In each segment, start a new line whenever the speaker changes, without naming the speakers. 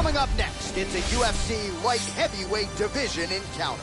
Coming up next, it's a UFC light heavyweight division encounter.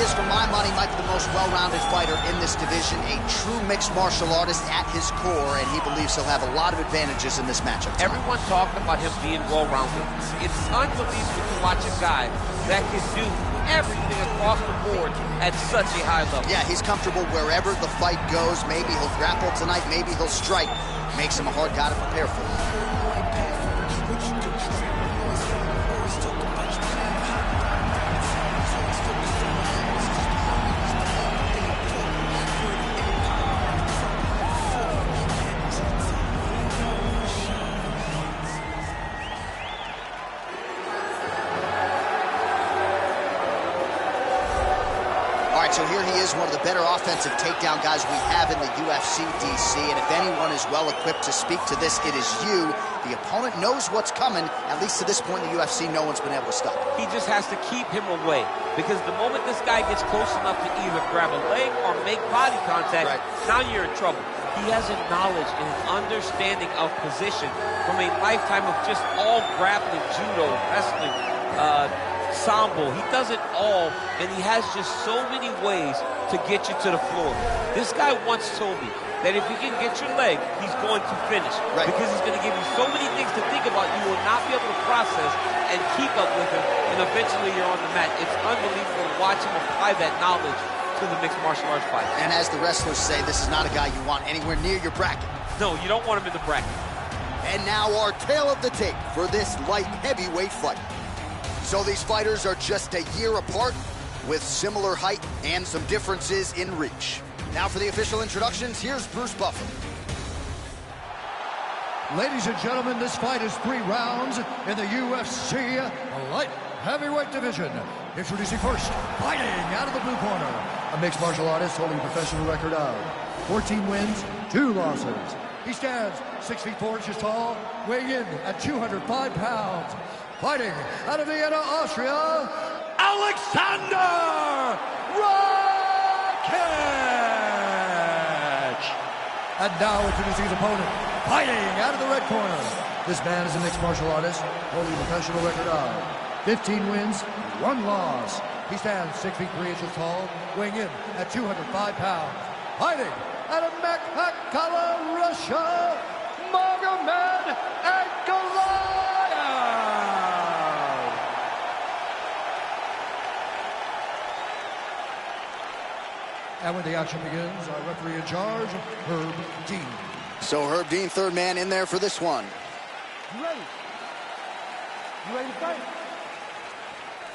For my money, might be the most well-rounded fighter in this division, a true mixed martial artist at his core, and he believes he'll have a lot of advantages in this matchup.
Everyone talking about him being well-rounded. It's unbelievable to watch a guy that can do everything across the board at such a high level.
Yeah, he's comfortable wherever the fight goes. Maybe he'll grapple tonight, maybe he'll strike. Makes him a hard guy to prepare for. So here he is, one of the better offensive takedown guys we have in the UFC, DC. And if anyone is well-equipped to speak to this, it is you. The opponent knows what's coming. At least to this point in the UFC, no one's been able to stop him.
He just has to keep him away. Because the moment this guy gets close enough to either grab a leg or make body contact, now you're in trouble. He has a knowledge and an understanding of position from a lifetime of just all grappling, judo, wrestling, sambo. He does it all, and he has just so many ways to get you to the floor. This guy once told me that if he can get your leg, he's going to finish. Because he's going to give you so many things to think about, you will not be able to process and keep up with him, and eventually you're on the mat. It's unbelievable to watch him apply that knowledge to the mixed martial arts fight.
And as the wrestlers say, this is not a guy you want anywhere near your bracket.
No, you don't want him in the bracket.
And now our tale of the tape for this light heavyweight fight. So these fighters are just a year apart with similar height and some differences in reach. Now for the official introductions, here's Bruce Buffer.
Ladies and gentlemen, this fight is 3 rounds in the UFC light heavyweight division. Introducing first, fighting out of the blue corner, a mixed martial artist holding a professional record of 14 wins, 2 losses. He stands 6 feet 4 inches tall, weighing in at 205 pounds. Fighting out of Vienna, Austria, Alexander Rakic! And now introducing his opponent, fighting out of the red corner. This man is a mixed martial artist, holding a professional record of 15 wins, 1 loss. He stands 6 feet 3 inches tall, weighing in at 205 pounds. Fighting out of Makhachkala, Russia, Magomed Ankalaev! And when the action begins, our referee in charge, Herb Dean.
So Herb Dean, third man in there for this one.
You ready? You ready to fight?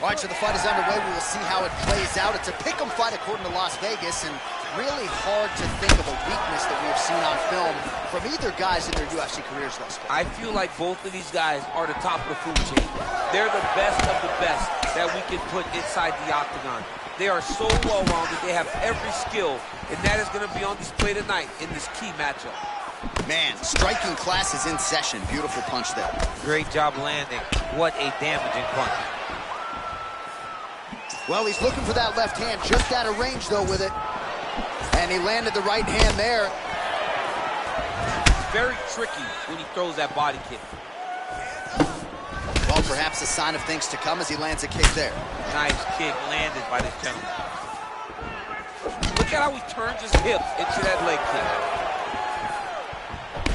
All right, so the fight is underway. We will see how it plays out. It's a pick'em fight according to Las Vegas, and really hard to think of a weakness that we have seen on film from either guys in their UFC careers thus far.
I feel like both of these guys are the top of the food chain. They're the best of the best that we can put inside the octagon. They are so well-rounded. They have every skill, and that is going to be on display tonight in this key matchup.
Man, striking class is in session. Beautiful punch there.
Great job landing. What a damaging punch.
Well, he's looking for that left hand, just out of range, though, with it. And he landed the right hand there.
It's very tricky when he throws that body kick.
Well, perhaps a sign of things to come as he lands a kick there.
Nice kick landed by this gentleman. Look at how he turns his hips into that leg kick.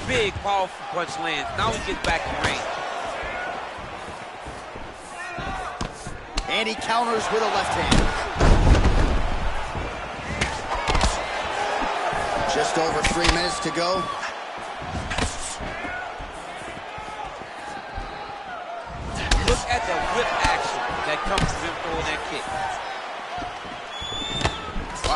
Big, powerful punch lands. Now he gets back in range.
And he counters with a left hand. Just over 3 minutes to go.
Look at the whip action that comes from him throwing that kick.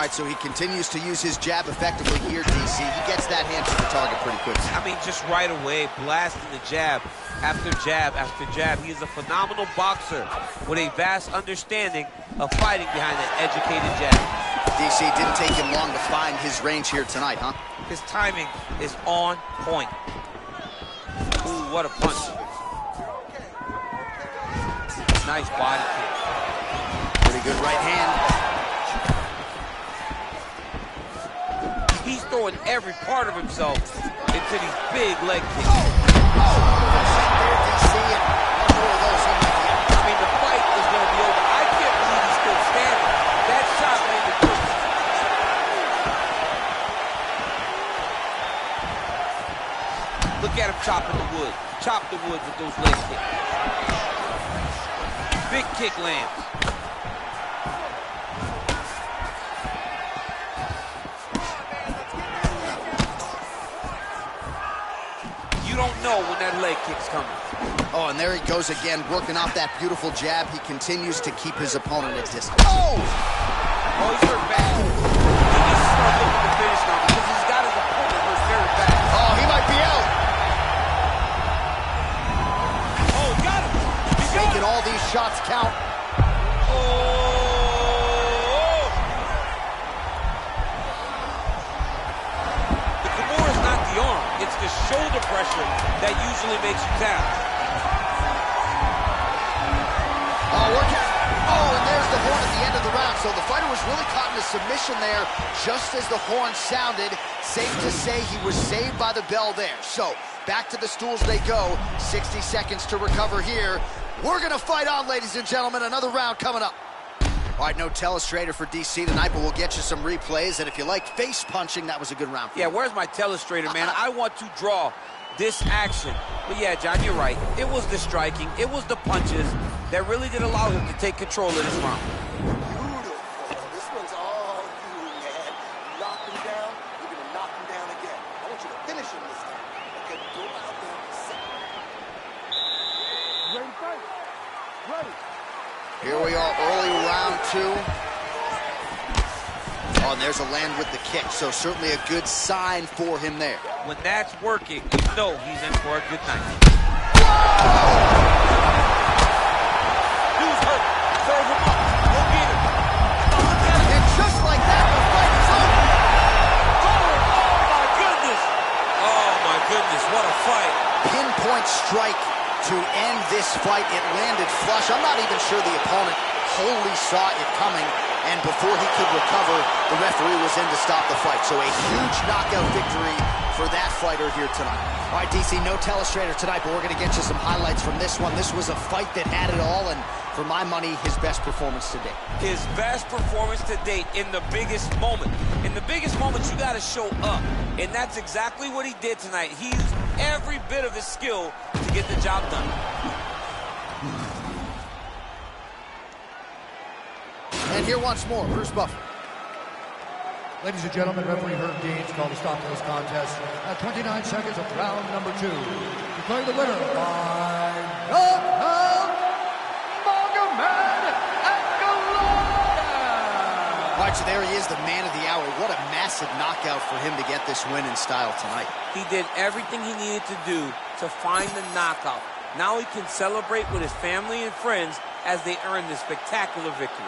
All right, so he continues to use his jab effectively here, DC. He gets that hand to the target pretty quickly.
I mean, just right away, blasting the jab after jab after jab. He is a phenomenal boxer with a vast understanding of fighting behind an educated jab.
DC didn't take him long to find his range here tonight, huh?
His timing is on point. Ooh, what a punch. Nice body kick.
Pretty good right hand.
He's throwing every part of himself into these big leg kicks.
There, DC, and one more of those he might get.
I mean, the fight is going to be over. I can't believe he's still standing. That shot made the difference. Look at him chopping the wood. Chop the wood with those leg kicks. Big kick lands. You don't know when that leg kick's coming.
Oh, and there he goes again, working off that beautiful jab. He continues to keep his opponent at distance. Oh!
Oh, he's hurt bad. He needs to start looking to finish now because he's got his opponent hurt very bad.
Oh, he might be out.
Oh, got him. He's
Making all these shots count.
Oh! The Kimura is not the arm. It's the shoulder pressure that usually makes you tap.
Oh, and there's the horn at the end of the round. So the fighter was really caught in a submission there just as the horn sounded. Safe to say he was saved by the bell there. So back to the stools they go. 60 seconds to recover here. We're going to fight on, ladies and gentlemen. Another round coming up. All right, no telestrator for DC tonight, but we'll get you some replays. And if you like face punching, that was a good round.
Yeah, where's my telestrator, man? I want to draw this action. But yeah, John, you're right. It was the striking. It was the punches that really did allow him to take control of this round.
Beautiful. This one's all you, man. You knock him down, you're going to knock him down again. I want you to finish him this time. Okay, go out there and set. Ready to fight? Ready.
Here we are, early round two. Oh, and there's a land with the kick, so certainly a good sign for him there.
When that's working, you know he's in for a good night. Dude's hurt. Serve him up. Go get him.
And just like that, the fight is over.
Oh, my goodness. Oh, my goodness. What a fight.
Pinpoint strike to end this fight. It landed flush. I'm not even sure the opponent wholly saw it coming. And before he could recover, the referee was in to stop the fight. So a huge knockout victory for that fighter here tonight. All right, DC, no telestrator tonight, but we're going to get you some highlights from this one. This was a fight that had it all, and for my money, his best performance to date.
His best performance to date in the biggest moment. In the biggest moments, you got to show up. And that's exactly what he did tonight. He used every bit of his skill to get the job done.
And here once more, Bruce Buffer.
Ladies and gentlemen, referee Herb Dean's called a stop to this contest at 29 seconds of round number 2. Declaring the winner by knockout, Magomed Ankalaev.
All right, so there he is, the man of the hour. What a massive knockout for him to get this win in style tonight.
He did everything he needed to do to find the knockout. Now he can celebrate with his family and friends as they earn this spectacular victory.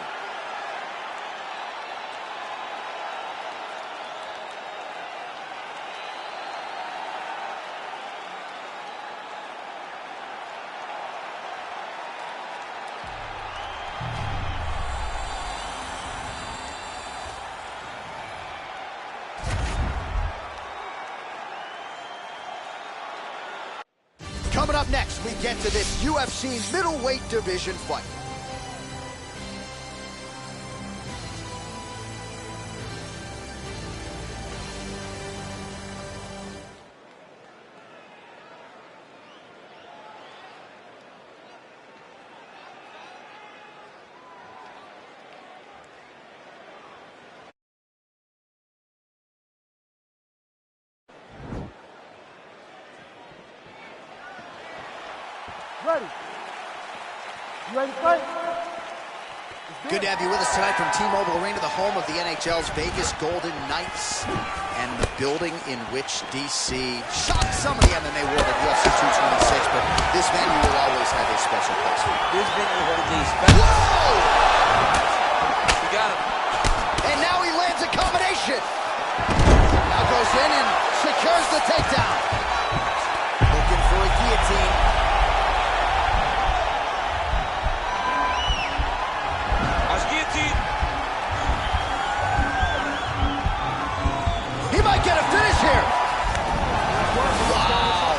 Coming up next, we get to this UFC middleweight division fight.
Ready. You ready to fight? Let's
Good to have you with us tonight from T-Mobile Arena, the home of the NHL's Vegas Golden Knights, and the building in which DC shocked some of the MMA world at UFC 226, but this venue will always have a special place.
This venue holds a special.
Whoa!
You got him.
And now he lands a combination. Now goes in and secures the takedown. Looking for a guillotine. He might get a finish here. Wow.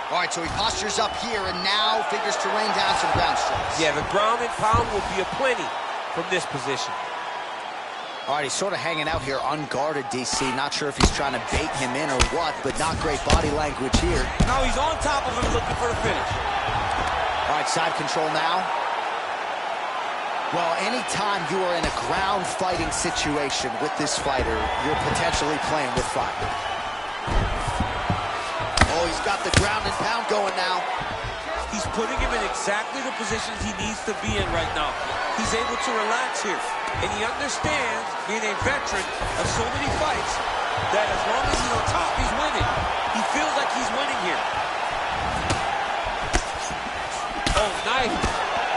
All right, so he postures up here and now figures to rain down some ground strikes.
Yeah, the ground and pound will be aplenty from this position.
All right, he's sort of hanging out here unguarded, DC. Not sure if he's trying to bait him in or what, but not great body language here.
Now he's on top of him looking for the finish.
All right, side control now. Well, anytime you are in a ground fighting situation with this fighter, you're potentially playing with fire. Oh, he's got the ground and pound going now.
He's putting him in exactly the positions he needs to be in right now. He's able to relax here. And he understands, being a veteran of so many fights, that as long as he's on top, he's winning. He feels like he's winning here. Oh, nice.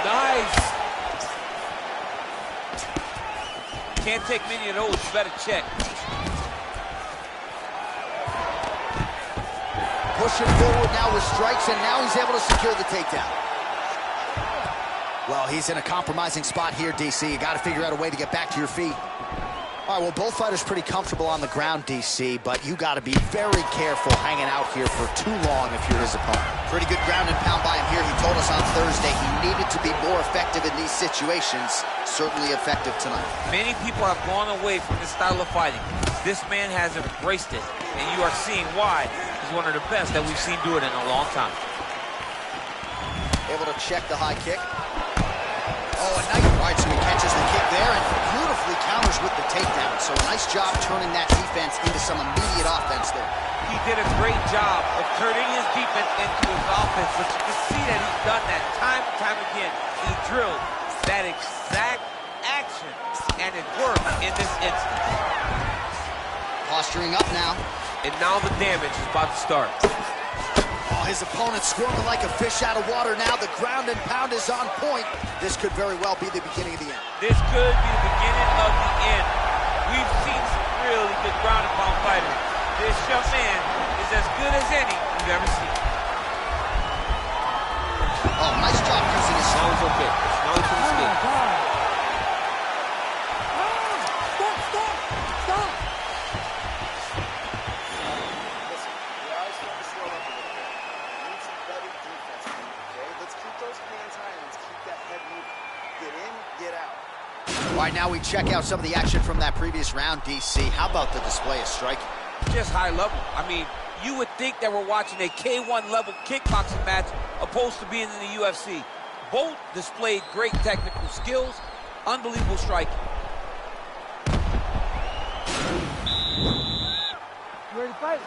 Nice. Can't take many of those. You better check.
Pushing forward now with strikes, and now he's able to secure the takedown. Well, he's in a compromising spot here, DC. You got to figure out a way to get back to your feet. All right, well, both fighters pretty comfortable on the ground, DC, but you got to be very careful hanging out here for too long if you're his opponent. Pretty good ground and pound by him here. He told us on Thursday he needed to be more effective in these situations. Certainly effective tonight.
Many people have gone away from this style of fighting. This man has embraced it, and you are seeing why he's one of the best that we've seen do it in a long time.
Able to check the high kick. Oh, a nice. All right, so he catches the kick there and beautifully counters with the takedown. So nice job turning that defense into some immediate offense there.
He did a great job of turning his defense into his offense, but you can see that he's done that time and time again. He drilled that exact action, and it worked in this instance.
Posturing up now.
And now the damage is about to start.
Oh, his opponent squirming like a fish out of water now. The ground and pound is on point. This could very well be the beginning of the end.
This could be the beginning of the end. We've seen some really good ground and pound fighters. This young man is as good as any we've ever seen.
Oh, nice job using his
Now he's okay. Now he can escape.
All right, now we check out some of the action from that previous round, DC. How about the display of striking?
Just high level. I mean, you would think that we're watching a K1 level kickboxing match opposed to being in the UFC. Both displayed great technical skills, unbelievable striking.
You ready to fight?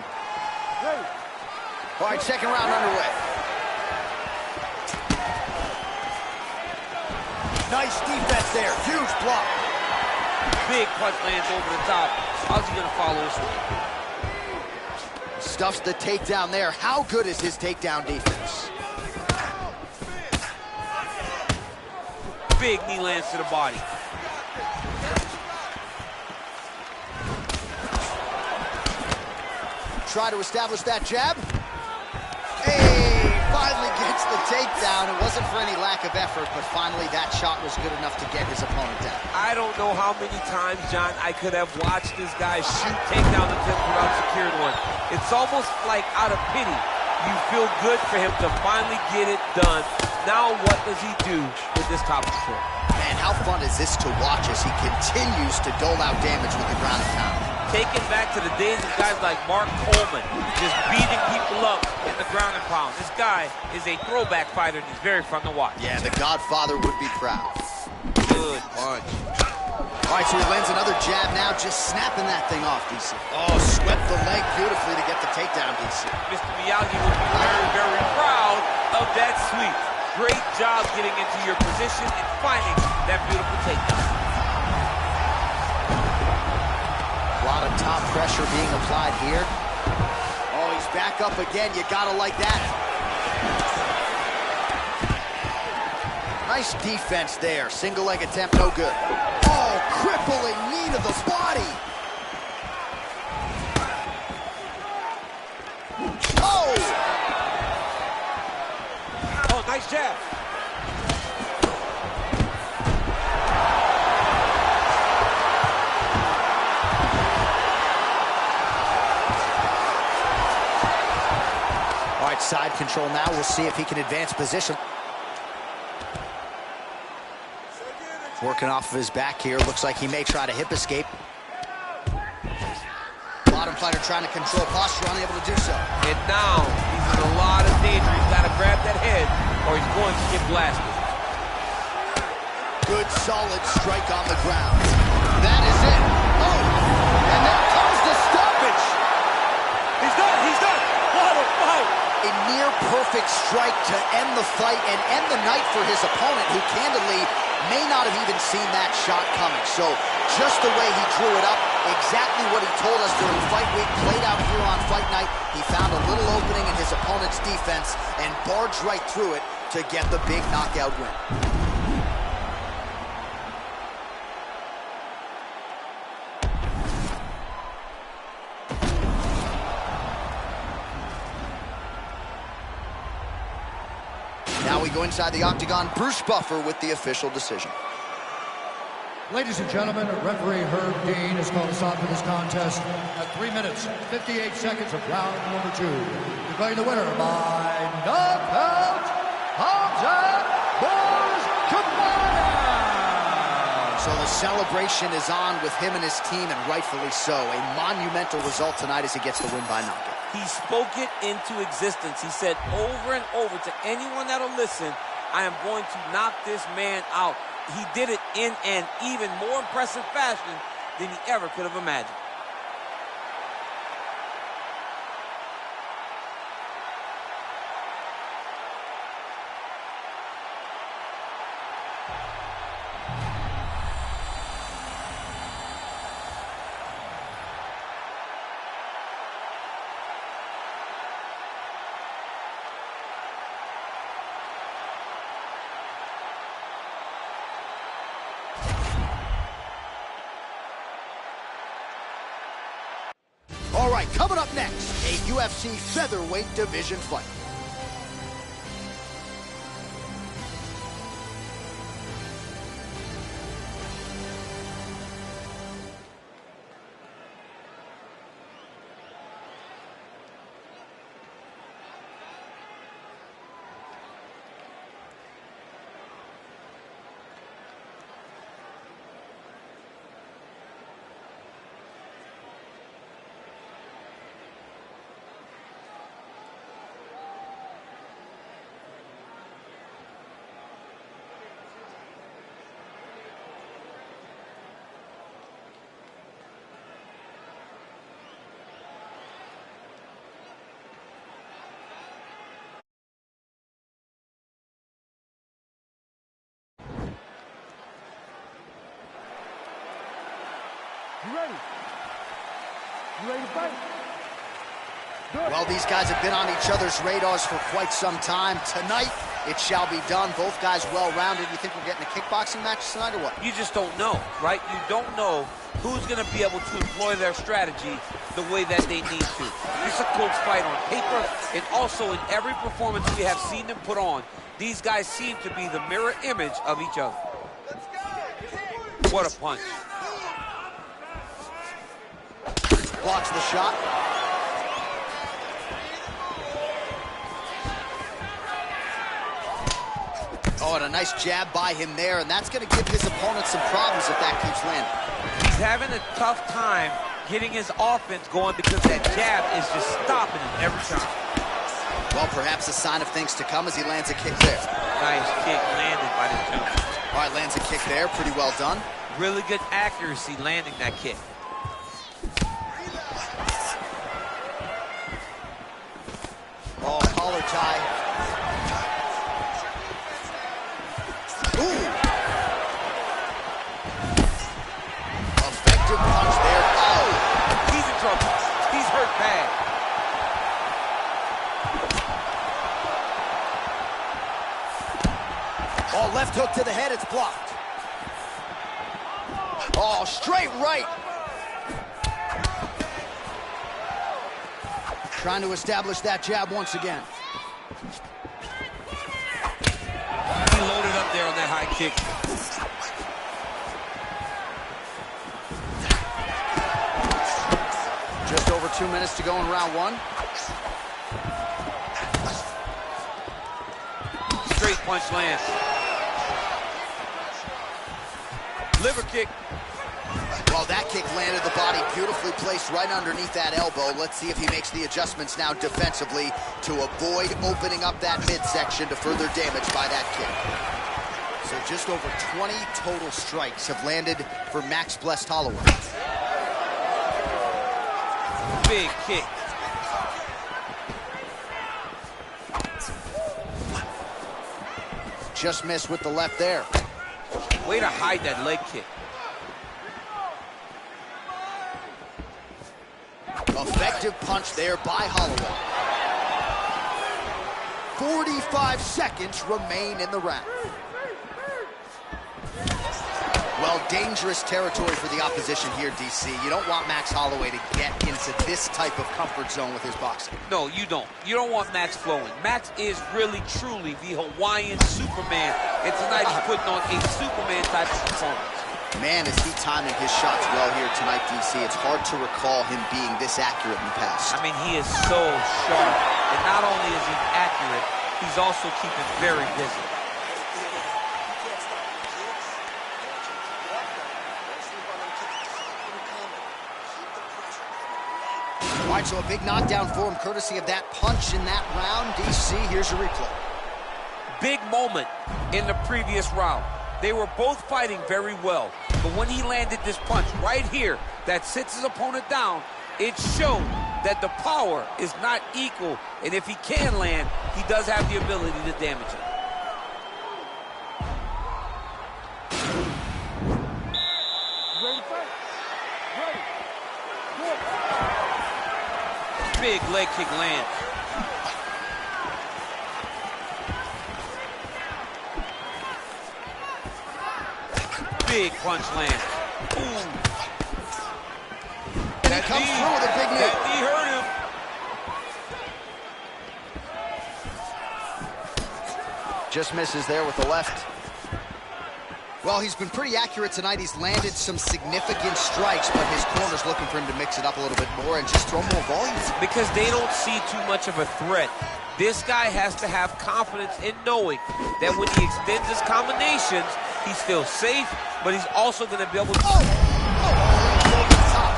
Ready.
All right, second round underway. Nice defense there. Huge block.
Big punch lands over the top. How's he going to follow this one?
Stuffs the takedown there. How good is his takedown defense?
Big knee lands to the body.
Try to establish that jab. Hey, finally gets the takedown. It wasn't for any lack of effort, but finally that shot was good enough to get his opponent down.
I don't know how many times, John, I could have watched this guy shoot takedown attempts without securing one. It's almost like out of pity. You feel good for him to finally get it done. Now what does he do with this top control?
Man, how fun is this to watch as he continues to dole out damage with the ground and pound?
Take it back to the days of guys like Mark Coleman, just beating people up in the ground and pound. This guy is a throwback fighter, and he's very fun to watch.
Yeah, the Godfather would be proud.
Good punch.
All right, so he lands another jab now, just snapping that thing off, DC. Oh, swept the leg beautifully to get the takedown, DC.
Mr. Miyagi would be very, very proud of that sweep. Great job getting into your position and finding that beautiful takedown.
A lot of top pressure being applied here. Oh, he's back up again. You gotta like that. Nice defense there. Single leg attempt, no good. Oh, crippling knee to the body. Oh!
Oh, nice jab.
All right, side control now. We'll see if he can advance position. Working off of his back here. Looks like he may try to hip escape. Bottom fighter trying to control posture, unable to do so.
And now he's in a lot of danger. He's got to grab that head or he's going to get blasted.
Good, solid strike on the ground. That is it. Oh, and there comes the stoppage.
He's done. He's done. What a fight.
A near-perfect strike to end the fight and end the night for his opponent, who candidly may not have even seen that shot coming. So just the way he drew it up, exactly what he told us during fight week, played out here on fight night. He found a little opening in his opponent's defense and barged right through it to get the big knockout win. Now we go inside the octagon. Bruce Buffer with the official decision.
Ladies and gentlemen, referee Herb Dean has called a stop to this contest at 3 minutes, 58 seconds of round number 2. Declaring the winner by knockout, Hamzat Bourjkabana.
So the celebration is on with him and his team, and rightfully so. A monumental result tonight as he gets the win by knockout.
He spoke it into existence. He said over and over to anyone that'll listen, I am going to knock this man out. He did it in an even more impressive fashion than he ever could have imagined.
All right, coming up next, a UFC featherweight division fight.
You ready? You ready to fight?
Well, these guys have been on each other's radars for quite some time. Tonight, it shall be done. Both guys well-rounded. You think we're getting a kickboxing match tonight or what?
You just don't know, right? You don't know who's going to be able to employ their strategy the way that they need to. It's a close fight on paper, and also in every performance we have seen them put on. These guys seem to be the mirror image of each other. What a punch.
Blocks the shot. Oh, and a nice jab by him there, and that's going to give his opponent some problems if that keeps landing.
He's having a tough time getting his offense going because that jab is just stopping him every time.
Well, perhaps a sign of things to come as he lands a kick there.
Nice kick landed by this gentleman.
All right, lands a kick there. Pretty well done.
Really good accuracy landing that kick.
Oh, collar tie. Left hook to the head, it's blocked. Oh, straight right. Trying to establish that jab once again.
He loaded up there on that high kick.
Just over 2 minutes to go in round one.
Straight punch lands. Liver kick.
Well, that kick landed the body beautifully placed right underneath that elbow. Let's see if he makes the adjustments now defensively to avoid opening up that midsection to further damage by that kick. So just over 20 total strikes have landed for Max Blessed Holloway.
Big kick.
Just missed with the left there.
Way to hide that leg kick.
Effective punch there by Holloway. 45 seconds remain in the round. Well, dangerous territory for the opposition here, DC. You don't want Max Holloway to get into this type of comfort zone with his boxing.
No, you don't. You don't want Max flowing. Max is really, truly the Hawaiian Superman. And tonight he's putting on a Superman type of performance.
Man, is he timing his shots well here tonight, DC. It's hard to recall him being this accurate in the past.
I mean, he is so sharp. And not only is he accurate, he's also keeping very busy.
All right, so a big knockdown for him, courtesy of that punch in that round. DC, here's your replay.
Big moment in the previous round. They were both fighting very well, but when he landed this punch right here that sits his opponent down, it showed that the power is not equal, and if he can land, he does have the ability to damage it.
Ready to fight? Ready. Good.
Big leg kick lands. Big punch lands. Ooh.
And he comes through with a big knee.
That knee hurt him.
Just misses there with the left. Well, he's been pretty accurate tonight. He's landed some significant strikes, but his corner's looking for him to mix it up a little bit more and just throw more volume.
Because they don't see too much of a threat. This guy has to have confidence in knowing that when he extends his combinations, he's still safe, but he's also going to be able to...
Oh!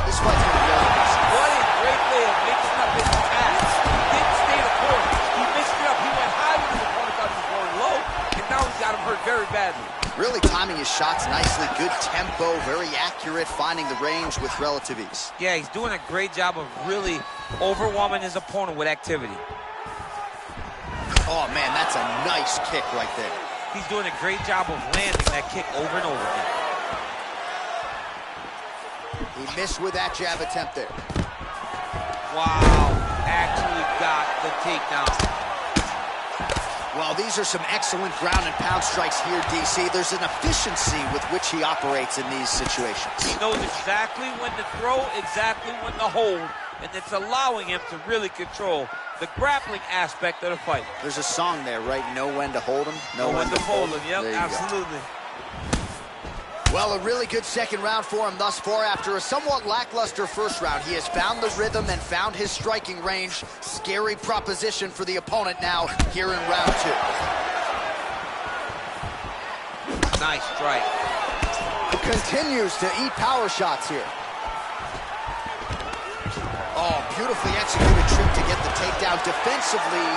This fight's going to be over.
What a great way of mixing up his attacks. He didn't stay the course. He mixed it up. He went high when his opponent thought he was going low, and now he's got him hurt very badly.
Really timing his shots nicely. Good tempo, very accurate, finding the range with relative ease.
Yeah, he's doing a great job of really overwhelming his opponent with activity.
Oh, man, that's a nice kick right there.
He's doing a great job of landing that kick over and over again.
He missed with that jab attempt there.
Wow, actually got the takedown.
Well, these are some excellent ground and pound strikes here, DC. There's an efficiency with which he operates in these situations.
He knows exactly when to throw, exactly when to hold, and it's allowing him to really control the grappling aspect of the fight.
There's a song there, right? Know when to hold him, know when to fold him.
Yep, absolutely.
Well, a really good second round for him thus far. After a somewhat lackluster first round, he has found the rhythm and found his striking range. Scary proposition for the opponent now here in round two.
Nice strike.
Continues to eat power shots here. Oh, beautifully executed trip to get the takedown. Defensively,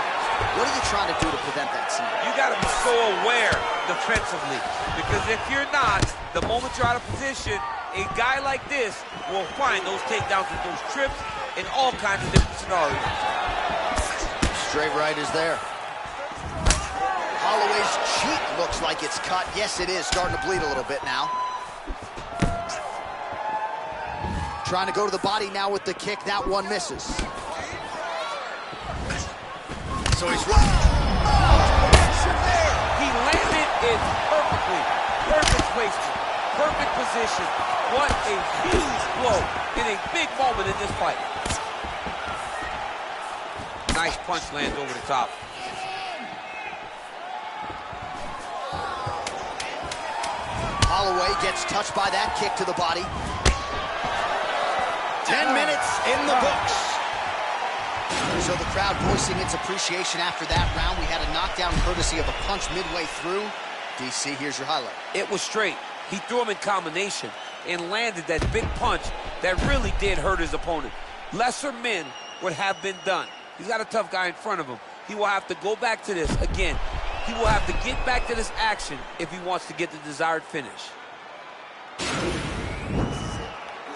what are you trying to do to prevent that scene?
You got to be so aware defensively, because if you're not, the moment you're out of position, a guy like this will find those takedowns with those trips in all kinds of different scenarios.
Straight right is there. Holloway's cheek looks like it's cut. Yes, it is. Starting to bleed a little bit now. Trying to go to the body now with the kick. That one misses. So he's running.
He landed a hits perfectly. Perfect placement. Perfect position. What a huge blow in a big moment in this fight. Nice punch lands over the top.
Holloway gets touched by that kick to the body. 10 minutes in the books. So the crowd voicing its appreciation after that round. We had a knockdown courtesy of a punch midway through. DC, here's your highlight.
It was straight. He threw him in combination and landed that big punch that really did hurt his opponent. Lesser men would have been done. He's got a tough guy in front of him. He will have to go back to this again. He will have to get back to this action if he wants to get the desired finish.
Your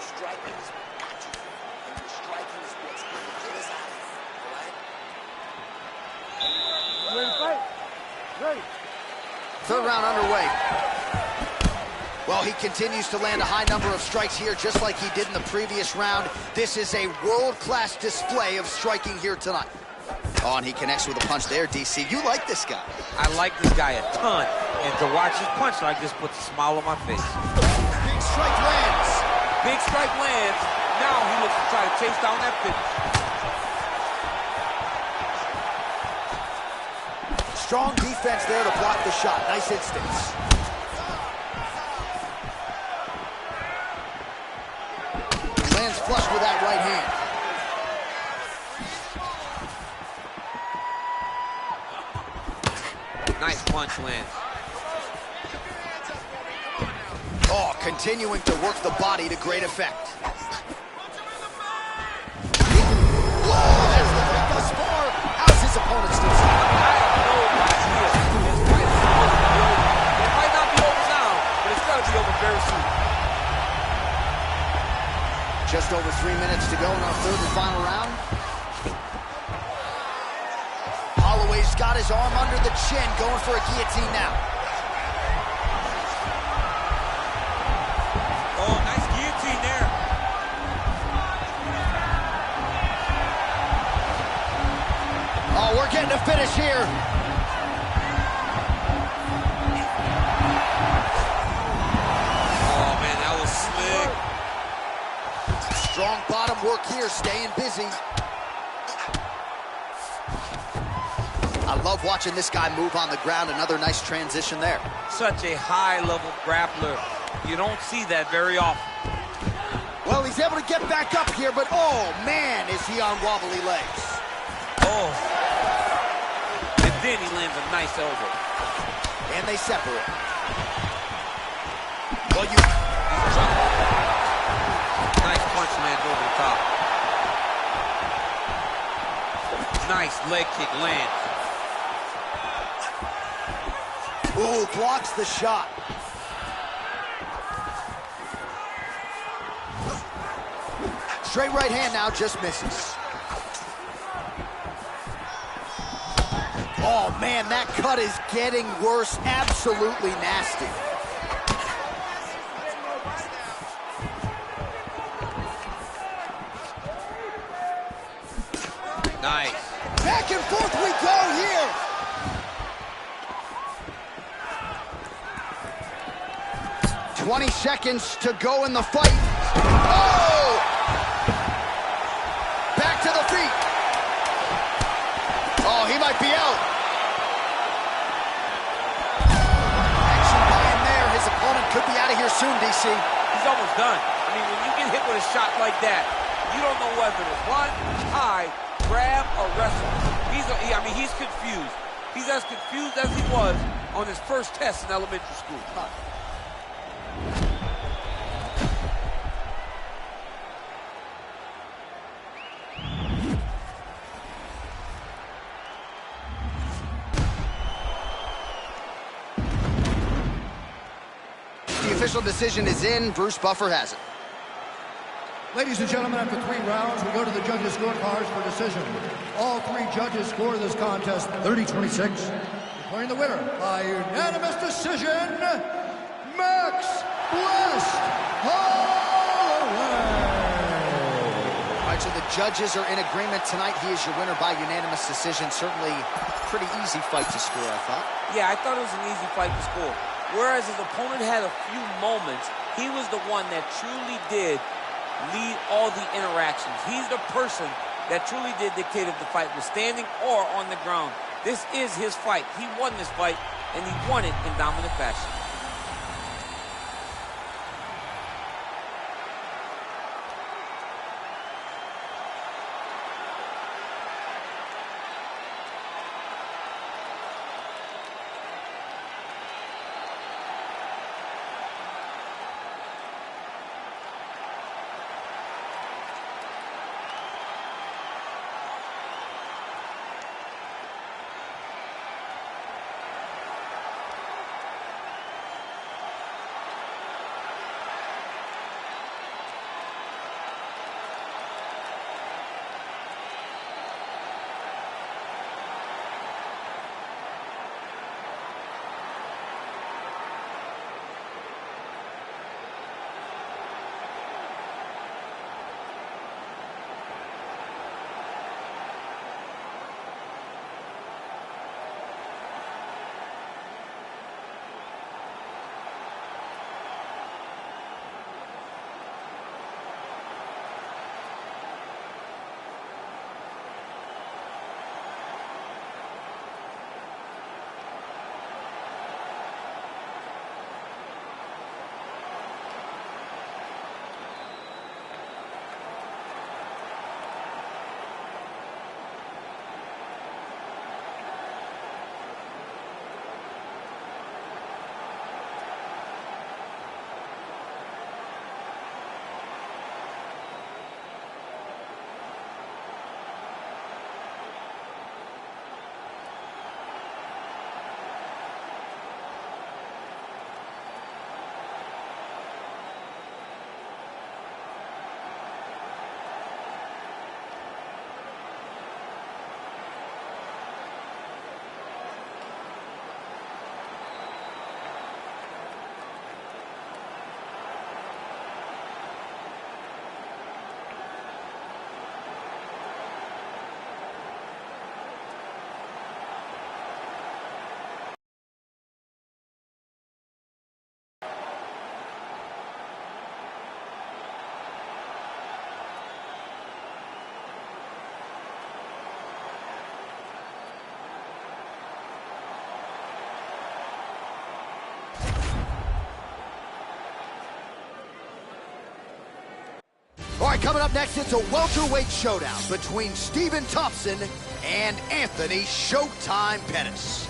striking is what got you here, and your striking is what's going to get us out of here, all right?
Ready to fight? Ready.
Third round underway. Well, he continues to land a high number of strikes here, just like he did in the previous round. This is a world-class display of striking here tonight. Oh, and he connects with a punch there, DC. You like this guy.
I like this guy a ton, and to watch his punch like this puts a smile on my face.
Big strike lands.
Big strike lands. Now he looks to try to chase down that finish.
Strong defense there to block the shot. Nice instincts. Lands flush with that right hand.
Nice punch lands.
Oh, continuing to work the body to great effect. Whoa, that's the kick thus far. How's his opponent still standing?
I have no idea. This fight is supposed to be over. It might not be over now, but it's got to be over very soon.
Just over 3 minutes to go in our third and final round. Holloway's got his arm under the chin, going for a guillotine now.
Oh, nice guillotine there.
Oh, we're getting a finish here.
Oh, man, that was slick.
Strong bottom work here, staying busy. I love watching this guy move on the ground. Another nice transition there.
Such a high-level grappler. You don't see that very often.
Well, he's able to get back up here, but oh, man, is he on wobbly legs.
Oh. And then he lands a nice elbow.
And they separate. Well,
Nice punch lands over the top. Nice leg kick lands.
Ooh, blocks the shot. Straight right hand now, just misses. Oh, man, that cut is getting worse. Absolutely nasty.
Nice.
Back and forth we go here. "20 seconds to go in the fight." Oh! Back to the feet. Oh, he might be out. Action by him there. His opponent could be out of here soon, DC.
He's almost done. I mean, when you get hit with a shot like that, you don't know whether to run, hide, grab, or wrestle. He's confused. He's as confused as he was on his first test in elementary school.
The official decision is in. Bruce Buffer has it.
Ladies and gentlemen, after 3 rounds, we go to the judges' scorecards for decision. All 3 judges score this contest 30-26. Declaring the winner by unanimous decision, Max Blessed Holloway.
All right, so the judges are in agreement tonight. He is your winner by unanimous decision. Certainly pretty easy fight to score, I thought.
Yeah, I thought it was an easy fight to score. Whereas his opponent had a few moments, he was the one that truly did lead all the interactions. He's the person that truly did dictate if the fight was standing or on the ground. This is his fight. He won this fight, and he won it in dominant fashion.
All right, coming up next, it's a welterweight showdown between Stephen Thompson and Anthony Showtime Pettis.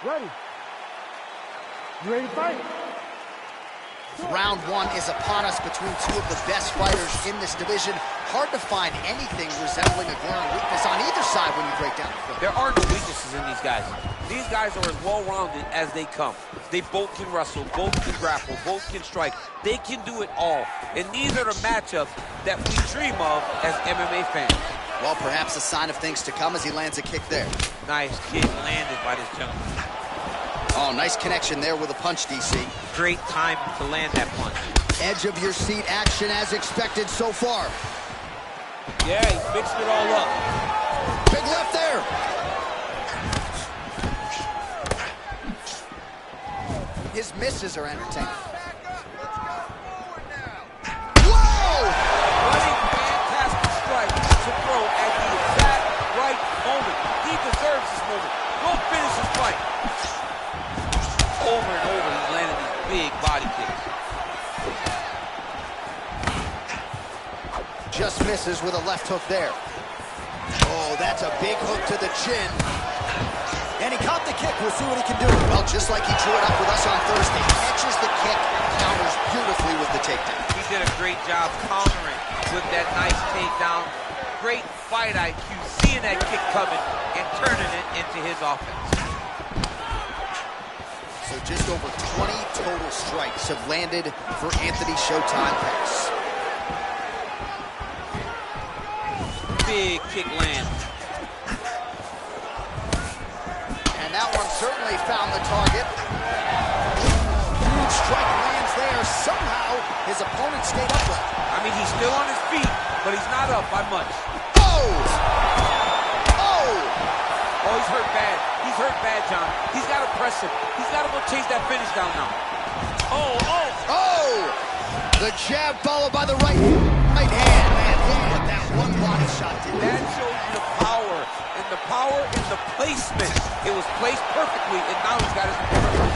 Ready. You ready to fight?
Round one is upon us between two of the best fighters in this division. Hard to find anything resembling a glaring weakness on either side when you break down the film.
There are no weaknesses in these guys. These guys are as well-rounded as they come. They both can wrestle, both can grapple, both can strike. They can do it all. And these are the matchups that we dream of as MMA fans.
Well, perhaps a sign of things to come as he lands a kick there.
Nice kick landed by this gentleman.
Oh, nice connection there with a punch, DC.
Great time to land that punch.
Edge of your seat action as expected so far.
Yeah, he's mixing it all up.
Big left there. His misses are entertaining. Whoa!
Running fantastic strike to throw at the exact right moment. He deserves this moment. Go finish his fight. Over and over, he's landing these big body kicks.
Just misses with a left hook there. Oh, that's a big hook to the chin. And he caught the kick. We'll see what he can do. Well, just like he drew it up with us on Thursday, catches the kick, counters beautifully with the takedown.
He did a great job countering with that nice takedown. Great fight IQ, seeing that kick coming and turning it into his offense.
So just over 20 total strikes have landed for Anthony Showtime Pettis.
Big kick land.
And that one certainly found the target. Huge strike lands there. Somehow, his opponent stayed upright.
I mean, he's still on his feet, but he's not up by much.
Oh! Oh!
Oh, he's hurt bad. He's hurt bad, John. He's got to press him. He's got to go chase that finish down now. Oh, oh!
Oh! The jab followed by the right hand. Man, look what that one body shot did.
That shows you the power, and the power in the placement. It was placed perfectly, and now he's got his opponent.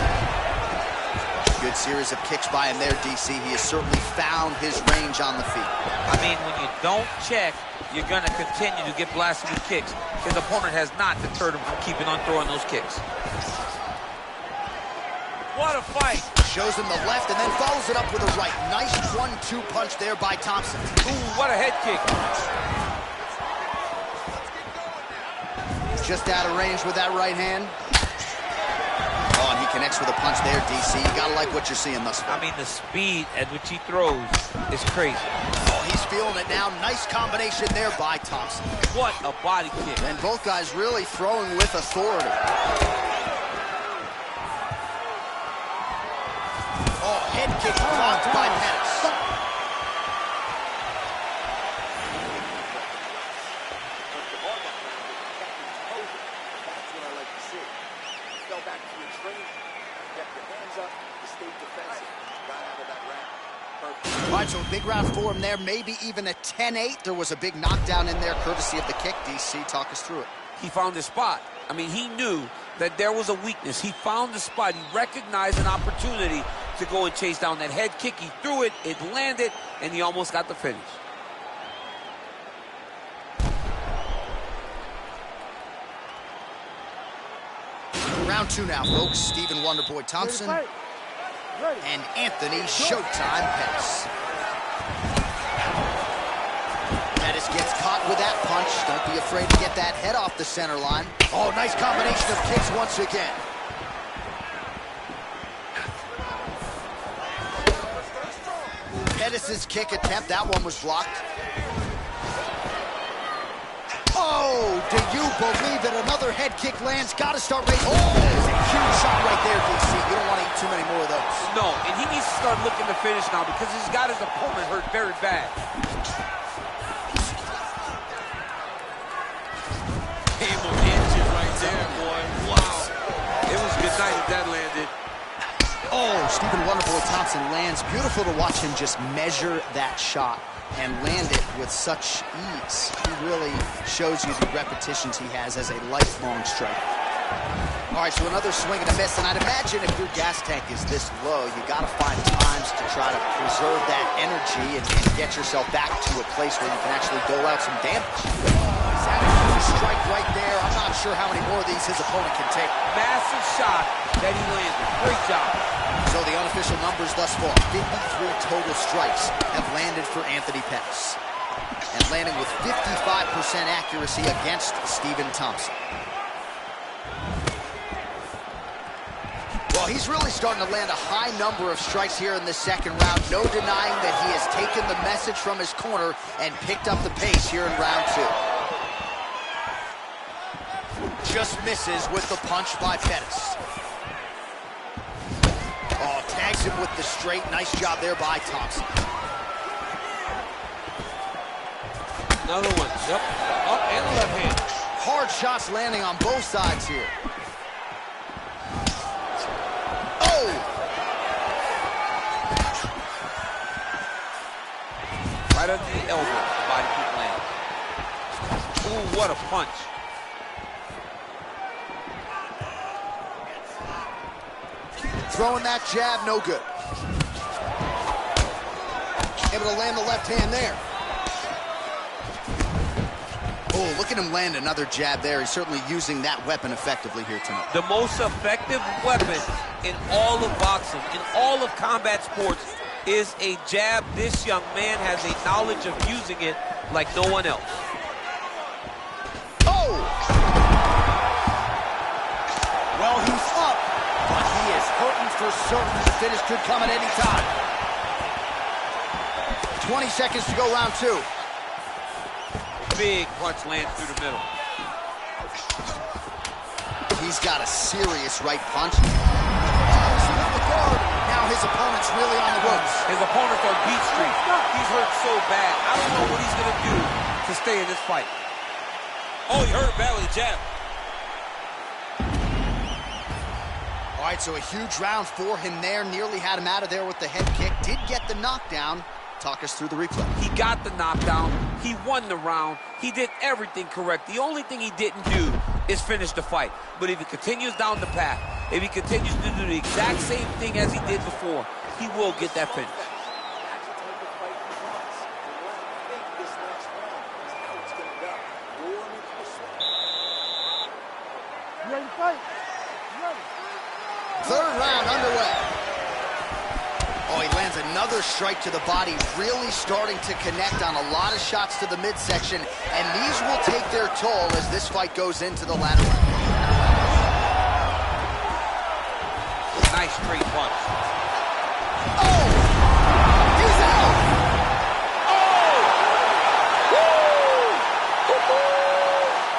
Good series of kicks by him there, DC. He has certainly found his range on the feet.
I mean, when you don't check, you're going to continue to get blasted with kicks. His opponent has not deterred him from keeping on throwing those kicks. What a fight.
Shows him the left and then follows it up with a right. Nice 1-2 punch there by Thompson.
Ooh, what a head kick.
Just out of range with that right hand. Oh, and he connects with a punch there, DC. You gotta like what you're seeing thus far.
I mean, the speed at which he throws is crazy.
Oh, he's feeling it now. Nice combination there by Thompson.
What a body kick.
And both guys really throwing with authority. Oh, head kick blocked by Pettis. All right, so a big round for him there, maybe even a 10-8. There was a big knockdown in there, courtesy of the kick. DC, talk us through it.
He found his spot. I mean, he knew that there was a weakness. He found the spot. He recognized an opportunity to go and chase down that head kick. He threw it, it landed, and he almost got the finish.
Round 2 now, folks. Stephen Wonderboy Thompson and Anthony Showtime Pettis. Pettis gets caught with that punch. Don't be afraid to get that head off the center line. Oh, nice combination of kicks once again. Pettis' kick attempt, that one was blocked. Oh, do you believe that another head kick lands? Got to start making. Oh, there's a huge shot right there, DC. You don't want to eat too many more of those.
No, and he needs to start looking to finish now because he's got his opponent hurt very bad. Game of inches right there, boy. Wow. It was good night if that landed.
Oh, Stephen Wonderboy Thompson lands. Beautiful to watch him just measure that shot and land it with such ease. He really shows you the repetitions he has as a lifelong striker. All right, so another swing and a miss, and I'd imagine if your gas tank is this low, you got to find times to try to preserve that energy and get yourself back to a place where you can actually dole out some damage. He's had a huge strike right there. I'm not sure how many more of these his opponent can take.
Massive shot that he landed. Great job.
So the unofficial numbers thus far, 53 total strikes have landed for Anthony Pettis. And landing with 55% accuracy against Stephen Thompson. Well, he's really starting to land a high number of strikes here in this second round. No denying that he has taken the message from his corner and picked up the pace here in round 2. Just misses with the punch by Pettis. Oh, tags him with the straight. Nice job there by Thompson.
Another one. Yep. Up and the left hand.
Hard shots landing on both sides here. Oh!
Right under the elbow. The body kick lands. Ooh, what a punch.
Throwing that jab, no good. Able to land the left hand there. Oh, look at him land another jab there. He's certainly using that weapon effectively here tonight.
The most effective weapon in all of boxing, in all of combat sports, is a jab. This young man has a knowledge of using it like no one else.
Oh! Well, he's up, but he is hurting for certain. The finish could come at any time. 20 seconds to go, round 2.
Big punch lands through the middle.
he's got a serious right punch. Off the guard. Now his opponent's really on the ropes.
His opponent's on beat street. He's hurt so bad. I don't know what he's going to do to stay in this fight. Oh, he hurt bad with a jab.
All right, so a huge round for him there. Nearly had him out of there with the head kick. Did get the knockdown. Talk us through the replay.
He got the knockdown. He won the round. He did everything correct. The only thing he didn't do is finish the fight. But if he continues down the path, if he continues to do the exact same thing as he did before, he will get that finish.
You ready to fight? You ready?
Third round underway. Oh, he lands another strike to the body, really starting to connect on a lot of shots to the midsection, and these will take their toll as this fight goes into the latter round.
Nice straight punch.
Oh! He's out!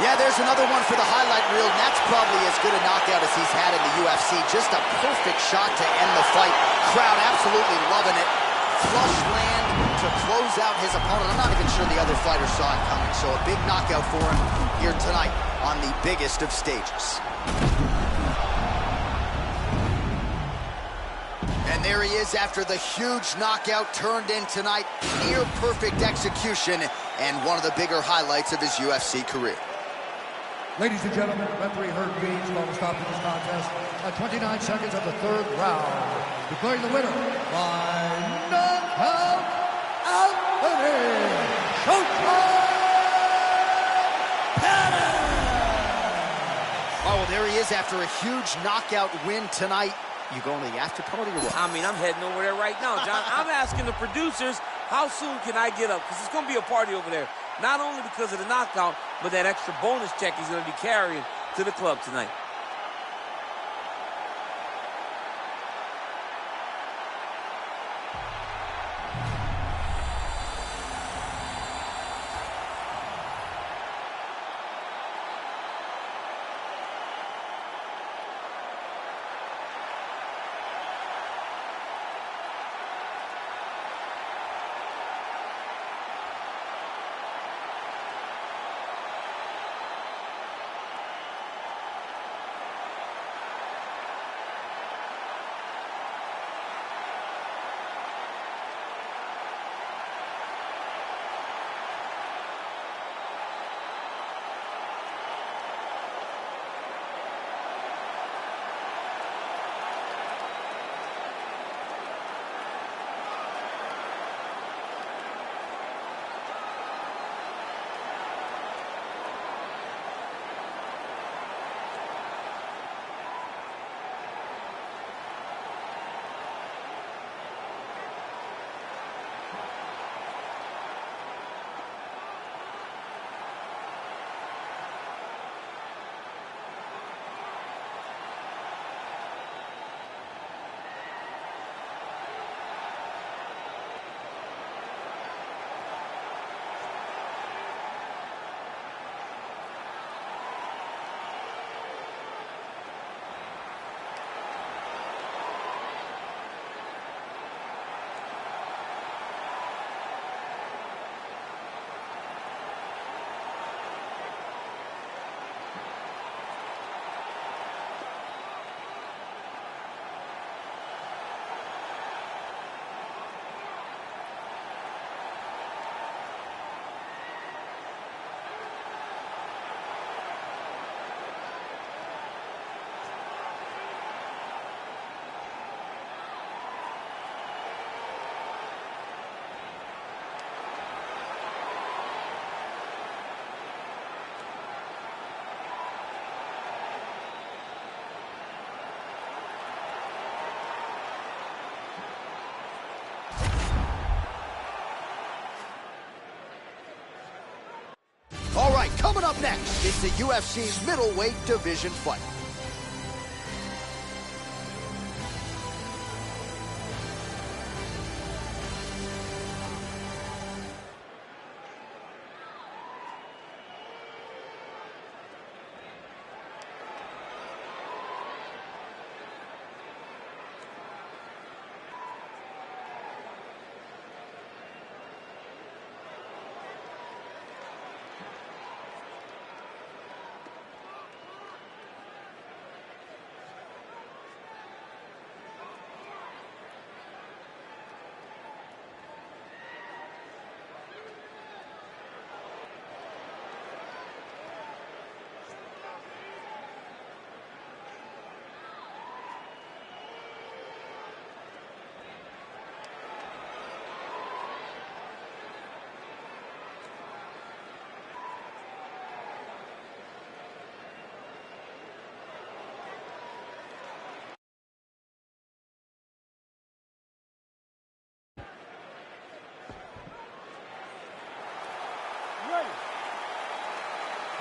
Yeah, there's another one for the highlight reel, and that's probably as good a knockout as he's had in the UFC. Just a perfect shot to end the fight. Crowd absolutely loving it. Flush land to close out his opponent. I'm not even sure the other fighter saw it coming, so a big knockout for him here tonight on the biggest of stages. And there he is after the huge knockout turned in tonight. Near perfect execution and one of the bigger highlights of his UFC career.
Ladies and gentlemen, referee Herb Dean's going to stop this contest at 29 seconds of the third round, declaring the winner by knockout out winning Showdown.
Oh, well, there he is after a huge knockout win tonight. You going to the after party or what?
I mean, I'm heading over there right now, John. I'm asking the producers, how soon can I get up? Because it's going to be a party over there. Not only because of the knockout, but that extra bonus check he's going to be carrying to the club tonight.
All right, coming up next is the UFC's middleweight division fight.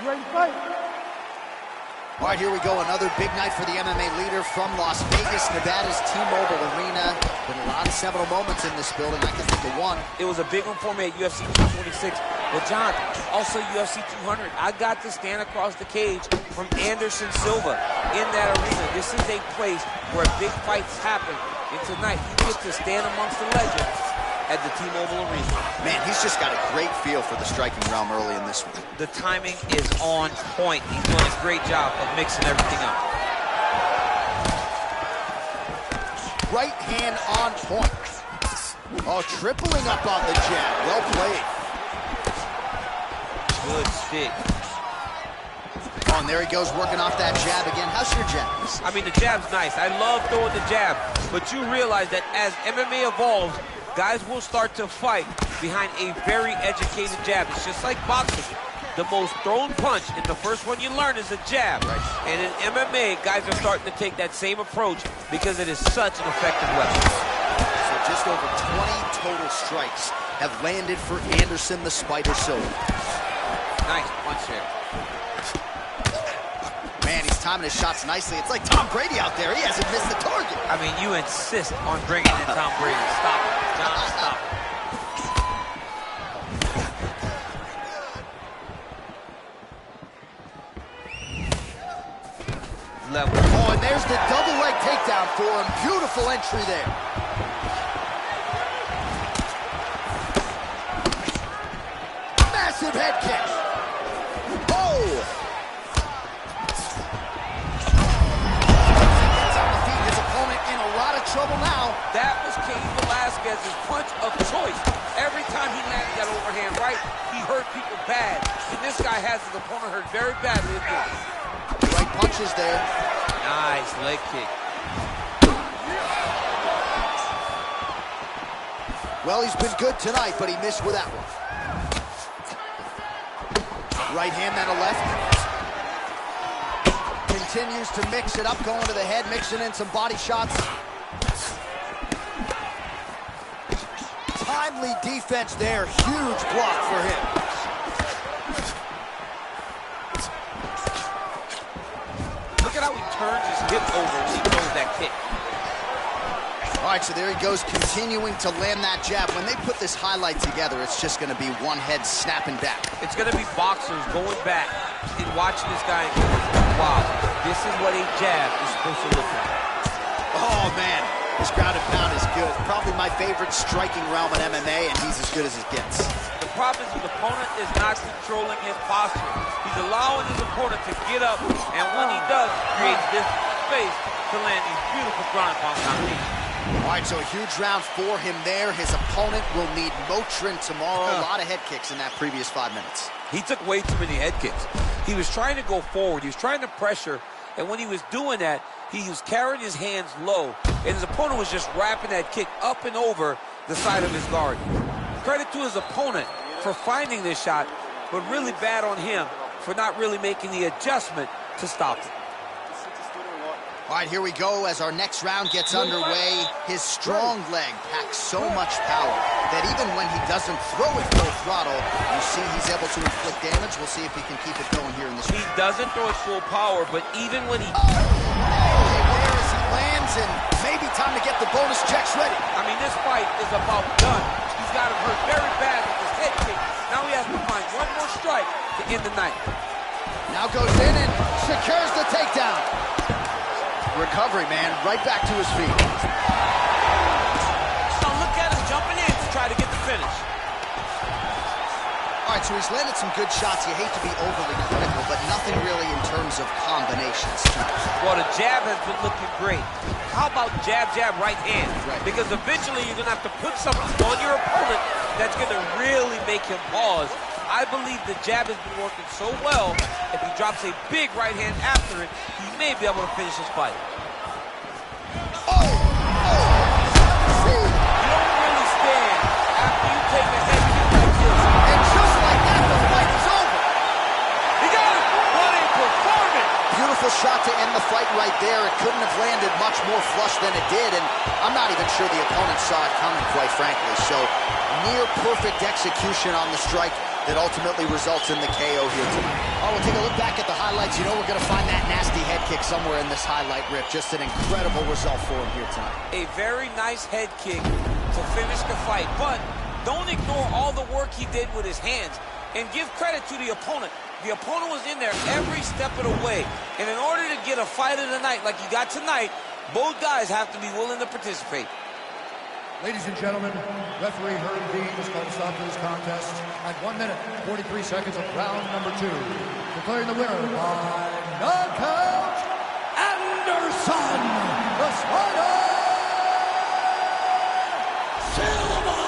You ready to fight?
All right, here we go. Another big night for the MMA leader from Las Vegas, Nevada's T-Mobile Arena. Been a lot of seminal moments in this building. I can think of one.
It was a big one for me at UFC 226. But John, also UFC 200. I got to stand across the cage from Anderson Silva in that arena. This is a place where big fights happen. And tonight, you get to stand amongst the legends at the T-Mobile Arena.
Man, he's just got a great feel for the striking realm early in this one.
The timing is on point. He's doing a great job of mixing everything up.
Right hand on point. Oh, tripling up on the jab. Well played.
Good stick.
Oh, and there he goes, working off that jab again. How's your jab?
I mean, the jab's nice. I love throwing the jab. But you realize that as MMA evolves, guys will start to fight behind a very educated jab. It's just like boxing. The most thrown punch in the first one you learn is a jab. Right. And in MMA, guys are starting to take that same approach because it is such an effective weapon.
So just over 20 total strikes have landed for Anderson the Spider Silva.
Nice punch there.
Man, he's timing his shots nicely. It's like Tom Brady out there. He hasn't missed the target.
I mean, you insist on bringing in Tom Brady. Stop it. John, stop it. Level.
Oh, and there's the double leg takedown for him. Beautiful entry there. Massive head kick. Oh! Gets on the feet. His opponent in a lot of trouble now.
That was Cain Velasquez's punch of choice. Every time he landed that overhand right, he hurt people bad. And this guy has his opponent hurt very badly again.
Right punches there.
Nice leg kick.
Well, he's been good tonight, but he missed with that one. Right hand, then a left. Continues to mix it up, going to the head, mixing in some body shots. Timely defense there. Huge block for him.
Look at how he turns his hip over when he throws that kick.
All right, so there he goes, continuing to land that jab. When they put this highlight together, it's just going to be one head snapping back.
It's going to be boxers going back and watching this guy and going, wow, this is what a jab is supposed to look like.
Oh, man, this ground and pound is good. Probably my favorite striking realm in MMA, and he's as good as it gets.
The problem is his opponent is not controlling his posture. He's allowing his opponent to get up, and when he does, creates this space to land these beautiful ground and pound combinations.
All right, so a huge round for him there. His opponent will need Motrin tomorrow. A lot of head kicks in that previous 5 minutes.
He took way too many head kicks. He was trying to go forward. He was trying to pressure, and when he was doing that, he was carrying his hands low, and his opponent was just wrapping that kick up and over the side of his guard. Credit to his opponent for finding this shot, but really bad on him for not really making the adjustment to stop it.
All right, here we go as our next round gets underway. His strong leg packs so much power that even when he doesn't throw it full throttle, you see he's able to inflict damage. We'll see if he can keep it going here in this round.
He doesn't throw it full power, but even when he...
There as he lands, and maybe time to get the bonus checks ready.
I mean, this fight is about done. He's got him hurt very bad with his head kick. Now he has to find one more strike to end the night.
Now goes in and secures the takedown. Recovery, man, right back to his feet.
Now look at him jumping in to try to get the finish.
All right, so he's landed some good shots. You hate to be overly critical, but nothing really in terms of combinations.
Well, the jab has been looking great. How about jab, jab, right hand?
Right.
Because eventually you're going to have to put something on your opponent that's going to really make him pause. I believe the jab has been working so well, if he drops a big right hand after it, he may be able to finish his fight.
Oh! See?
You don't really stand after you take a head kick like this.
And just like that, the fight is over.
He got it! What a performance!
Beautiful shot to end the fight right there. It couldn't have landed much more flush than it did, and I'm not even sure the opponent saw it coming, quite frankly. So, near perfect execution on the strike. that ultimately results in the KO here tonight. Oh, we'll take a look back at the highlights. You know we're going to find that nasty head kick somewhere in this highlight rip. Just an incredible result for him here tonight.
A very nice head kick to finish the fight, but don't ignore all the work he did with his hands, and give credit to the opponent. The opponent was in there every step of the way, and in order to get a fight of the night like you got tonight, both guys have to be willing to participate.
Ladies and gentlemen, referee Herb Dean has called a stop to this contest at 1 minute, 43 seconds of round number 2. Declaring the winner by knockout, Anderson, the Spider Silva!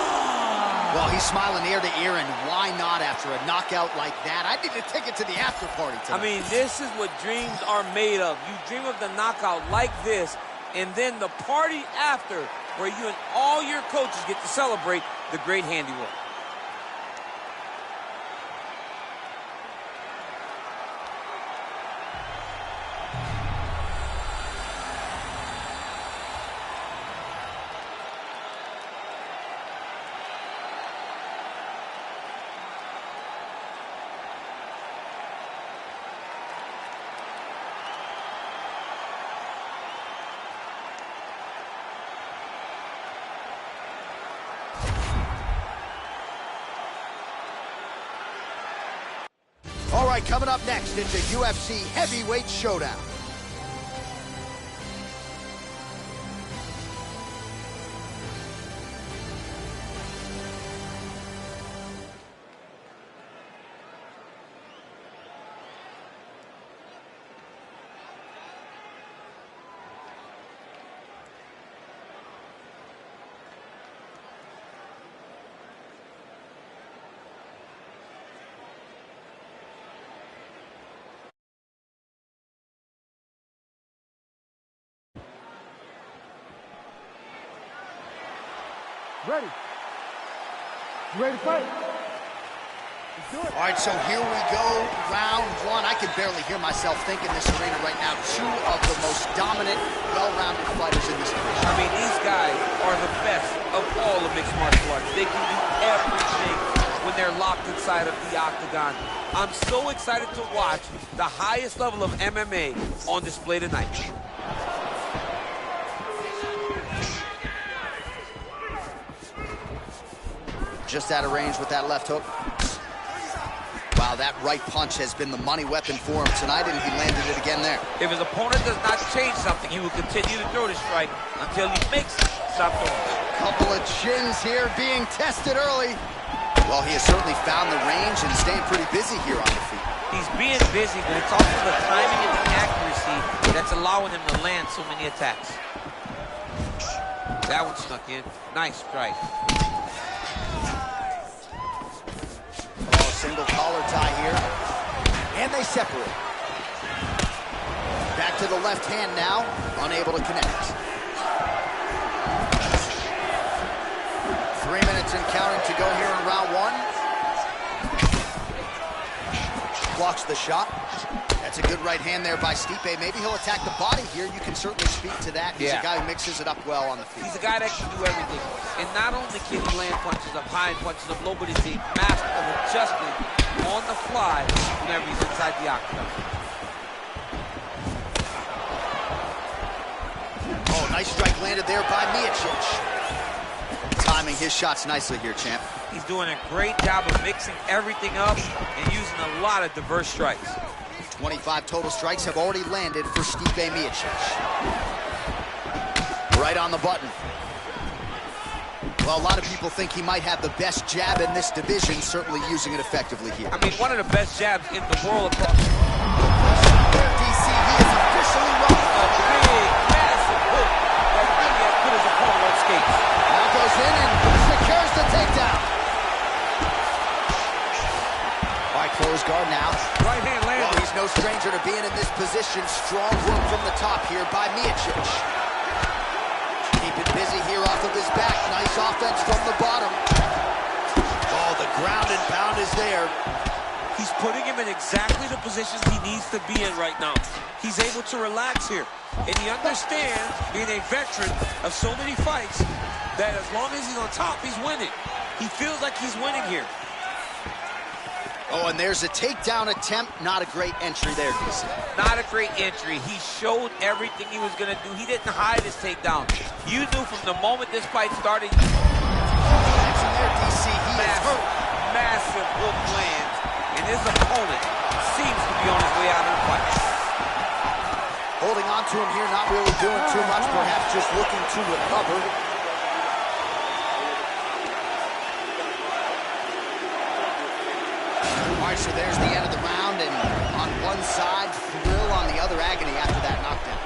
Well, he's smiling ear to ear, and why not after a knockout like that? I need to take it to the after party tonight.
I mean, this is what dreams are made of. You dream of the knockout like this, and then the party after, where you and all your coaches get to celebrate the great handiwork.
All right, coming up next, it's a UFC heavyweight showdown.
Ready. You ready to fight? Let's do it.
All right, so here we go, round 1. I can barely hear myself think in this arena right now. 2 of the most dominant, well-rounded fighters in this division.
I mean, these guys are the best of all of mixed martial arts. They can do everything when they're locked inside of the octagon. I'm so excited to watch the highest level of MMA on display tonight.
Just out of range with that left hook. Wow, that right punch has been the money weapon for him tonight, and he landed it again there.
If his opponent does not change something, he will continue to throw the strike until he makes it stop throwing.
Couple of chins here being tested early. Well, he has certainly found the range and staying pretty busy here on the feet.
He's being busy, but it's also the timing and the accuracy that's allowing him to land so many attacks. That one snuck in. Nice strike.
Single collar tie here, and they separate. Back to the left hand now, unable to connect. 3 minutes and counting to go here in round 1. Blocks the shot. That's a good right hand there by Stipe. Maybe he'll attack the body here. You can certainly speak to that. He's a guy who mixes it up well on the feet.
He's a guy that can do everything. And not only can he land punches up high and punches up low, but he's a master of adjusting on the fly whenever he's inside the octagon.
Oh, nice strike landed there by Miocic. Timing his shots nicely here, champ.
He's doing a great job of mixing everything up and using a lot of diverse strikes.
25 total strikes have already landed for Stipe Miocic. Right on the button. Well, a lot of people think he might have the best jab in this division, certainly using it effectively here.
I mean, one of the best jabs in the world across.
DC, he is officially run.
A big, massive hook that really has put his opponent on skates.
Now goes in and secures the takedown. All right, close guard now.
Right hand landed.
Well, he's no stranger to being in this position. Strong work from the top here by Miocic. Keeping busy here off of his back. Nice offense from the bottom. Oh, the ground and pound is there.
He's putting him in exactly the positions he needs to be in right now. He's able to relax here. And he understands, being a veteran of so many fights, that as long as he's on top, he's winning. He feels like he's winning here.
Oh, and there's a takedown attempt. Not a great entry there, DC.
Not a great entry. He showed everything he was going to do. He didn't hide his takedown. You knew from the moment this fight started.
Action there, DC. He is hurt.
Massive hook lands, and his opponent seems to be on his way out of the fight.
Holding on to him here, not really doing too much, perhaps just looking to recover. All right, so there's the end of the round, and on one side, thrill, on the other, agony after that knockdown.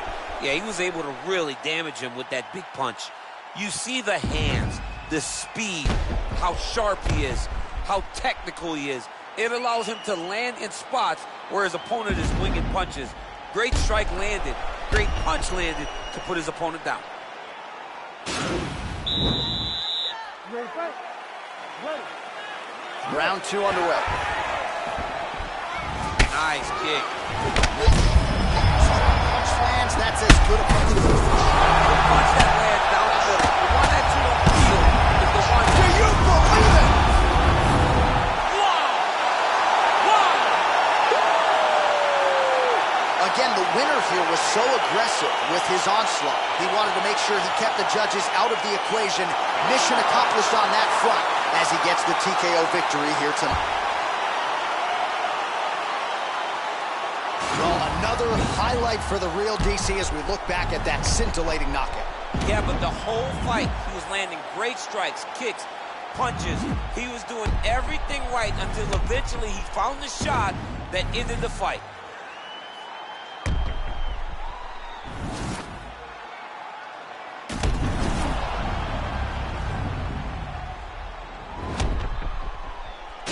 Yeah, he was able to really damage him with that big punch. You see the hands, the speed, how sharp he is, how technical he is. It allows him to land in spots where his opponent is winging punches. Great strike landed, great punch landed to put his opponent down.
Ready to fight? Ready.
Round 2 underway.
Nice kick.
Punch lands, that's as good a punch as the
Punch that lands down the middle. The one that you don't feel is the one.
Do you believe it? Again, the winner here was so aggressive with his onslaught. He wanted to make sure he kept the judges out of the equation. Mission accomplished on that front as he gets the TKO victory here tonight. Well, another highlight for the real DC as we look back at that scintillating knockout.
Yeah, but the whole fight, he was landing great strikes, kicks, punches. He was doing everything right until eventually he found the shot that ended the fight.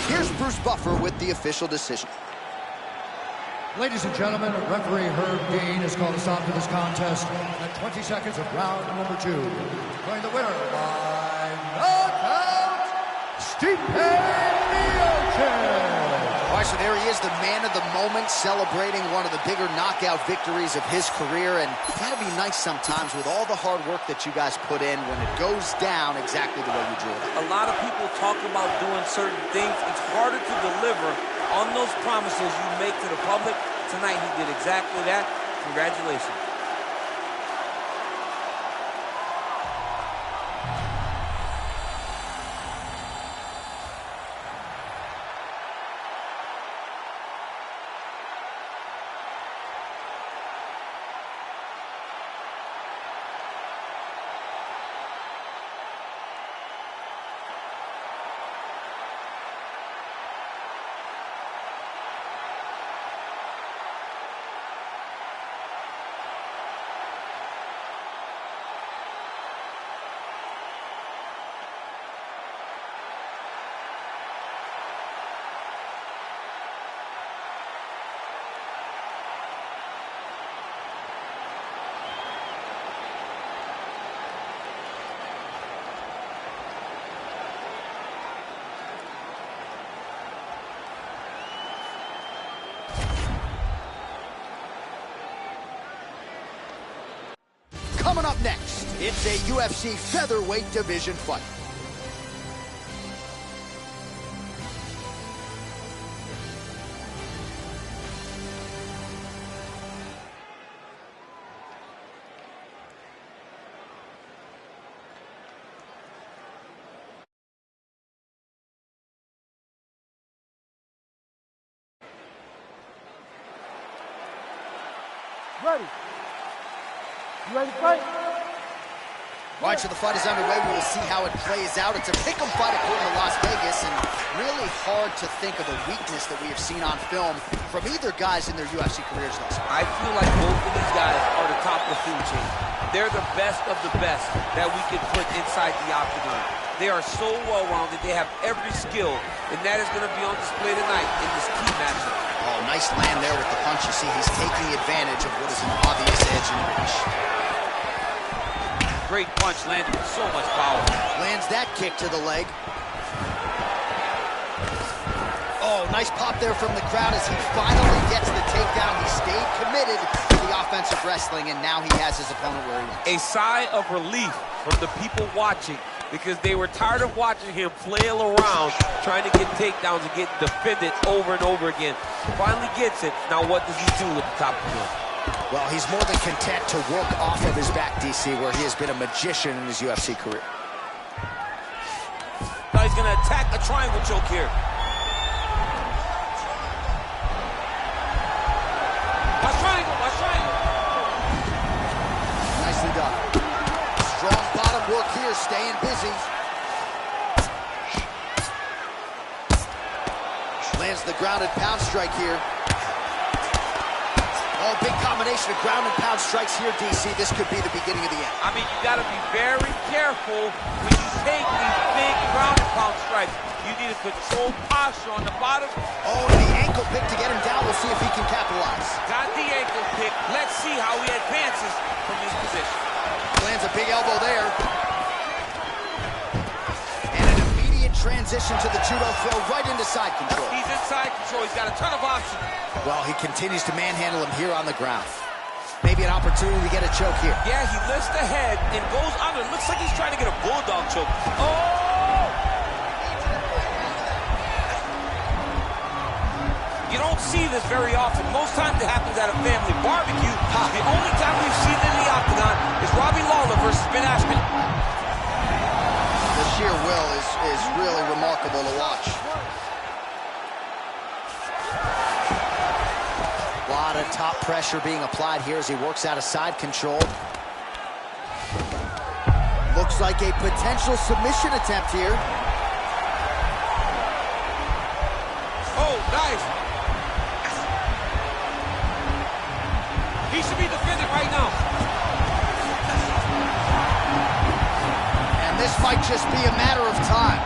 Here's Bruce Buffer with the official decision.
Ladies and gentlemen, referee Herb Dean has called a stop to this contest at 20 seconds of round number 2. Declaring the winner by knockout, Stipe Miocic.
All right, so there he is, the man of the moment, celebrating one of the bigger knockout victories of his career. And it's got to be nice sometimes with all the hard work that you guys put in when it goes down exactly the way you drew it.
A lot of people talk about doing certain things. It's harder to deliver on those promises you make to the public. Tonight, he did exactly that. Congratulations.
Coming up next, it's a UFC featherweight division fight.
Ready. You ready to fight?
All right, so the fight is underway. We will see how it plays out. It's a pick'em fight according to Las Vegas, and really hard to think of a weakness that we have seen on film from either guys in their UFC careers thus far.
I feel like both of these guys are the top of the food chain. They're the best of the best that we can put inside the octagon. They are so well-rounded. They have every skill, and that is going to be on display tonight in this key matchup.
Oh, nice land there with the punch. You see he's taking advantage of what is an obvious edge in reach.
Great punch landed with so much power.
Lands that kick to the leg. Oh, nice pop there from the crowd as he finally gets the takedown. He stayed committed to the offensive wrestling, and now he has his opponent where he wants.
A sigh of relief from the people watching because they were tired of watching him flail around, trying to get takedowns and get defended over and over again. Finally gets it. Now what does he do at the top of the game?
Well, he's more than content to work off of his back, DC, where he has been a magician in his UFC career.
Now he's going to attack a triangle choke here. Watch triangle, watch triangle.
Nicely done. Strong bottom work here, staying busy. Lands the grounded pound strike here. Oh, big combination of ground and pound strikes here, DC. This could be the beginning of the end.
I mean, you got to be very careful when you take these big ground and pound strikes. You need a controlled posture on the bottom.
Oh, the ankle pick to get him down. We'll see if he can capitalize.
Got the ankle pick. Let's see how he advances from this position.
Lands a big elbow there. And an immediate transition to the judo throw right into side control.
He's in side control. He's got a ton of options.
Well, he continues to manhandle him here on the ground. Maybe an opportunity to get a choke here.
Yeah, he lifts the head and goes under. Looks like he's trying to get a bulldog choke. Oh! You don't see this very often. Most times it happens at a family barbecue. The only time we've seen it in the octagon is Robbie Lawler versus Ben Askren.
The sheer will is really remarkable to watch. A lot of top pressure being applied here as he works out of side control. Looks like a potential submission attempt here.
Oh, nice. He should be defended right now.
And this might just be a matter of time.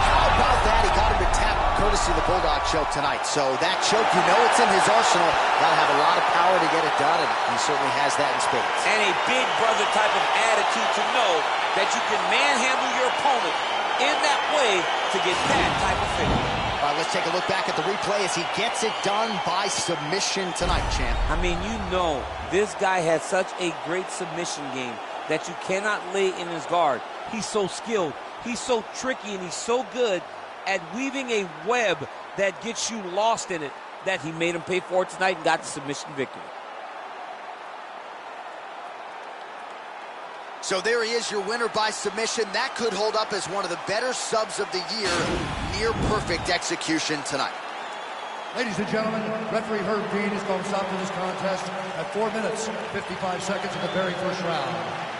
How about that? He got him to tap courtesy of the Bulldog choke tonight. So that choke, you know it's in his arsenal. Got to have a lot of power to get it done, and he certainly has that in spades.
And a big brother type of attitude to know that you can manhandle your opponent in that way to get that type of finish.
All right, let's take a look back at the replay as he gets it done by submission tonight, champ.
I mean, you know, this guy has such a great submission game that you cannot lay in his guard. He's so skilled, he's so tricky, and he's so good at weaving a web that gets you lost in it that he made him pay for it tonight and got the submission victory.
So there he is, your winner by submission. That could hold up as one of the better subs of the year. Near perfect execution tonight.
Ladies and gentlemen, referee Herb Dean is going to stop to this contest at 4 minutes, 55 seconds of the very first round.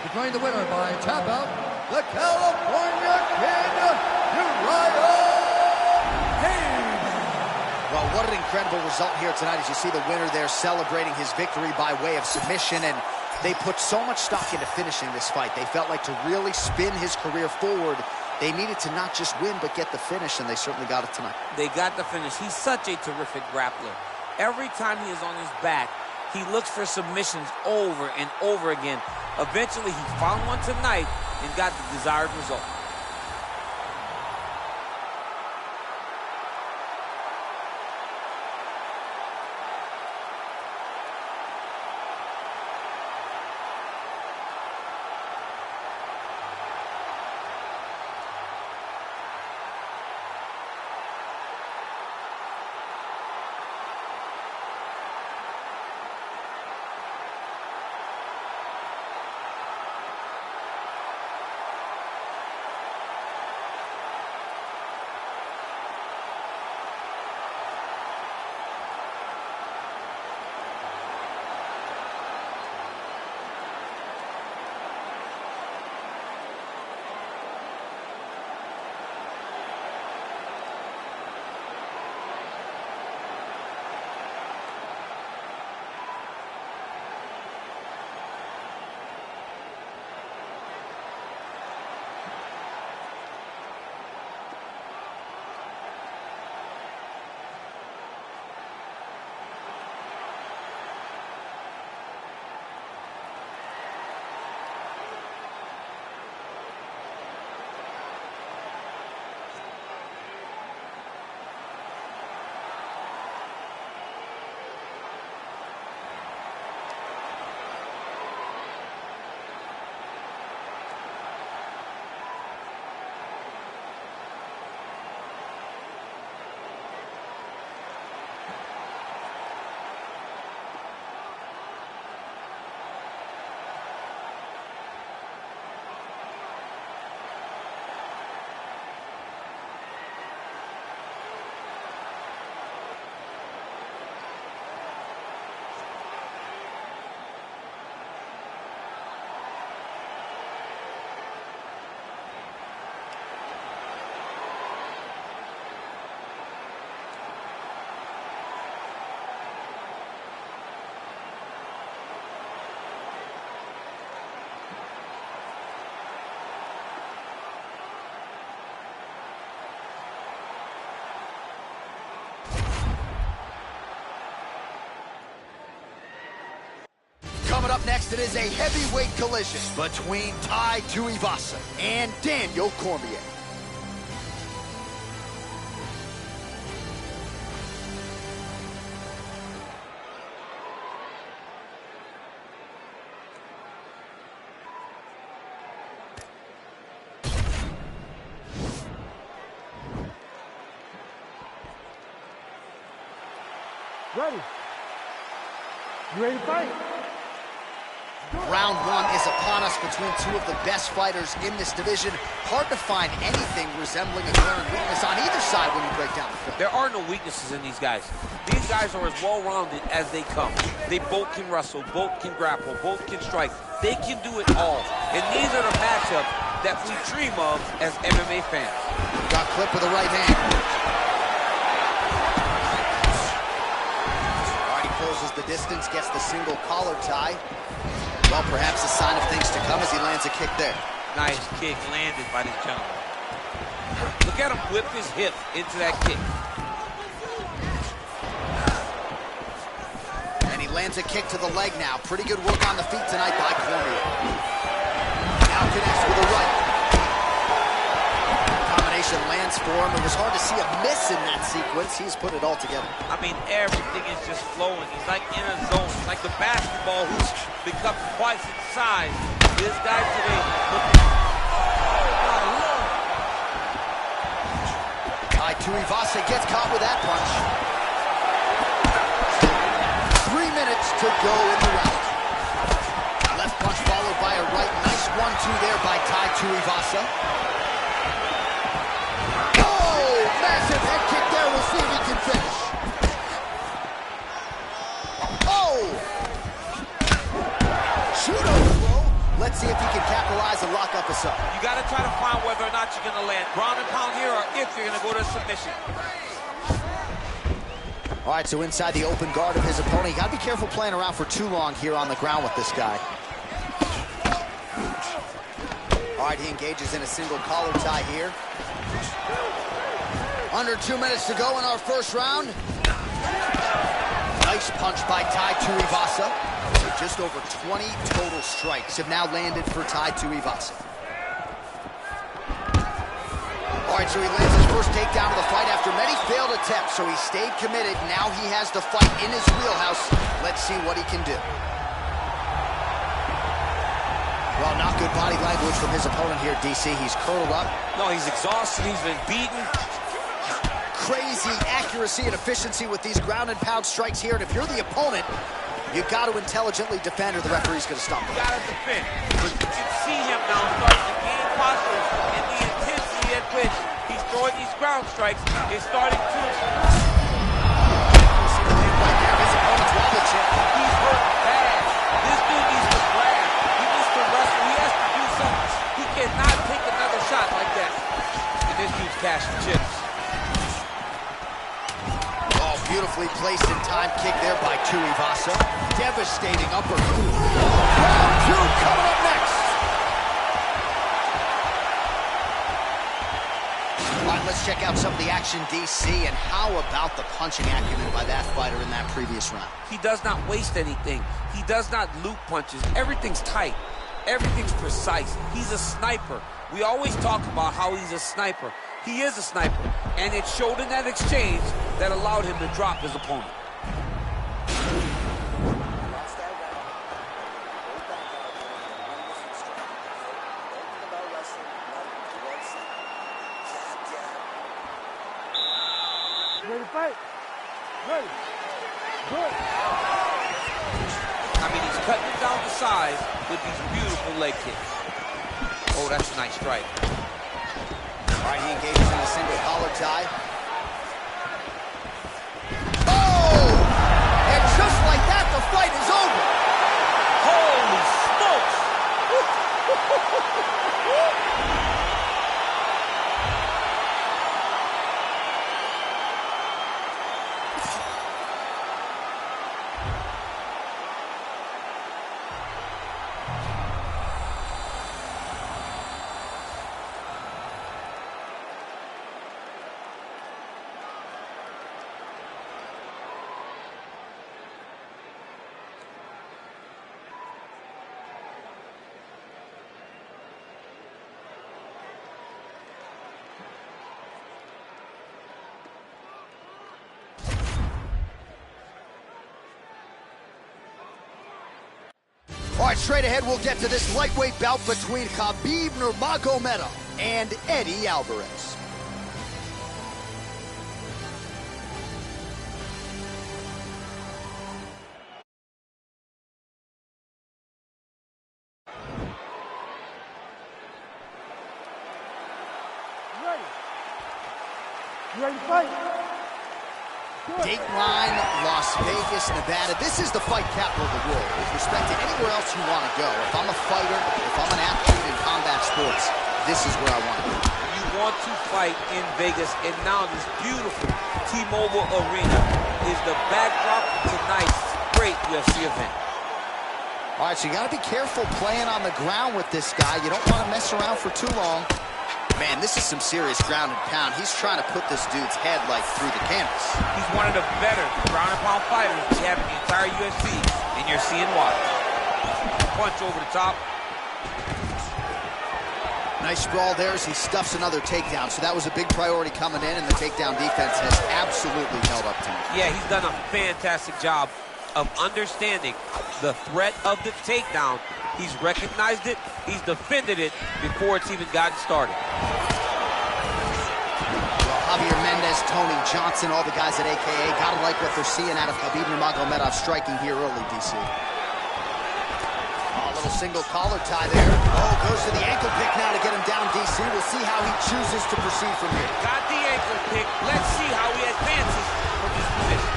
Declaring the winner by tap out, the California Kid, Uriah Haynes.
Well, what an incredible result here tonight as you see the winner there celebrating his victory by way of submission, and they put so much stock into finishing this fight. They felt like to really spin his career forward, they needed to not just win, but get the finish, and they certainly got it tonight.
They got the finish. He's such a terrific grappler. Every time he is on his back, he looks for submissions over and over again. Eventually, he found one tonight and got the desired result.
Up next, it is a heavyweight collision between Tai Tuivasa and Daniel Cormier.
Ready. You ready to fight?
Round one is upon us between two of the best fighters in this division. Hard to find anything resembling a glaring weakness on either side when you break down the film.
There are no weaknesses in these guys. These guys are as well-rounded as they come. They both can wrestle, both can grapple, both can strike. They can do it all. And these are the matchups that we dream of as MMA fans.
Got clipped with the right hand. Closes the distance, gets the single collar tie. Well, perhaps a sign of things to come as he lands a kick there.
Nice kick landed by this gentleman. Look at him whip his hip into that kick.
And he lands a kick to the leg now. Pretty good work on the feet tonight by Cormier. Now connects with a right. Lands for him. It was hard to see a miss in that sequence. He's put it all together.
I mean, everything is just flowing. He's like in a zone. It's like the basketball who's become twice its size. This guy today looking...
Tai Tuivasa gets caught with that punch. 3 minutes to go in the round. Left punch followed by a right. Nice 1-2 there by Tai Tuivasa. Massive head kick there. We'll see if he can finish. Oh! Shooter throw. Let's see if he can capitalize and lock up a sub.
You got to try to find whether or not you're going to land ground and pound here or if you're going to go to submission.
All right, so inside the open guard of his opponent. You got to be careful playing around for too long here on the ground with this guy. All right, he engages in a single collar tie here. Under 2 minutes to go in our first round. Nice punch by Tai Tuivasa. Just over 20 total strikes have now landed for Tai Tuivasa. All right, so he lands his first takedown of the fight after many failed attempts. So he stayed committed. Now he has the fight in his wheelhouse. Let's see what he can do. Well, not good body language from his opponent here, DC. He's curled up.
No, he's exhausted. He's been beaten.
Crazy accuracy and efficiency with these ground and pound strikes here. And if you're the opponent, you got to intelligently defend or the referee's going to stop him.
You got to defend. But you can see him now starting to gain posture, and the intensity at which he's throwing these ground strikes is starting to...
His opponent's wobble chip.
He's hurt bad. This dude needs to grab. He needs to wrestle. He has to do something. He cannot take another shot like that. And this dude's cashing chips.
Beautifully placed in time kick there by Tuivasa. Devastating uppercut. Round two coming up next. All right, let's check out some of the action, DC, and how about the punching acumen by that fighter in that previous round?
He does not waste anything. He does not loop punches. Everything's tight. Everything's precise. He's a sniper. We always talk about how he's a sniper. He is a sniper, and it showed in that exchange that allowed him to drop his opponent.
Ready to fight? Ready. Good.
I mean, he's cutting it down the sides with these beautiful leg kicks. Oh, that's a nice strike.
All right, he engages in a single collar tie. Oh! And just like that, the fight is over.
Holy smokes!
All right, straight ahead, we'll get to this lightweight bout between Khabib Nurmagomedov and Eddie Alvarez.
You ready to fight?
Dateline, Las Vegas, Nevada. This is the fight capital of the world. With respect to anywhere else you want to go, if I'm a fighter, if I'm an athlete in combat sports, this is where I want to go.
You want to fight in Vegas, and now this beautiful T-Mobile Arena is the backdrop for tonight's great UFC event.
All right, so you got to be careful playing on the ground with this guy. You don't want to mess around for too long. Man, this is some serious ground and pound. He's trying to put this dude's head, like, through the canvas.
He's one of the better ground and pound fighters we have in the entire UFC, and you're seeing why. Punch over the top.
Nice sprawl there as he stuffs another takedown. So that was a big priority coming in, and the takedown defense has absolutely held up to him.
Yeah, he's done a fantastic job of understanding the threat of the takedown. He's recognized it, he's defended it before it's even gotten started.
Well, Javier Mendez, Tony Johnson, all the guys at AKA, gotta like what they're seeing out of Khabib Nurmagomedov striking here early, DC. Oh, a little single collar tie there. Oh, goes to the ankle pick now to get him down, DC. We'll see how he chooses to proceed from here.
Got the ankle pick. Let's see how he advances from this position.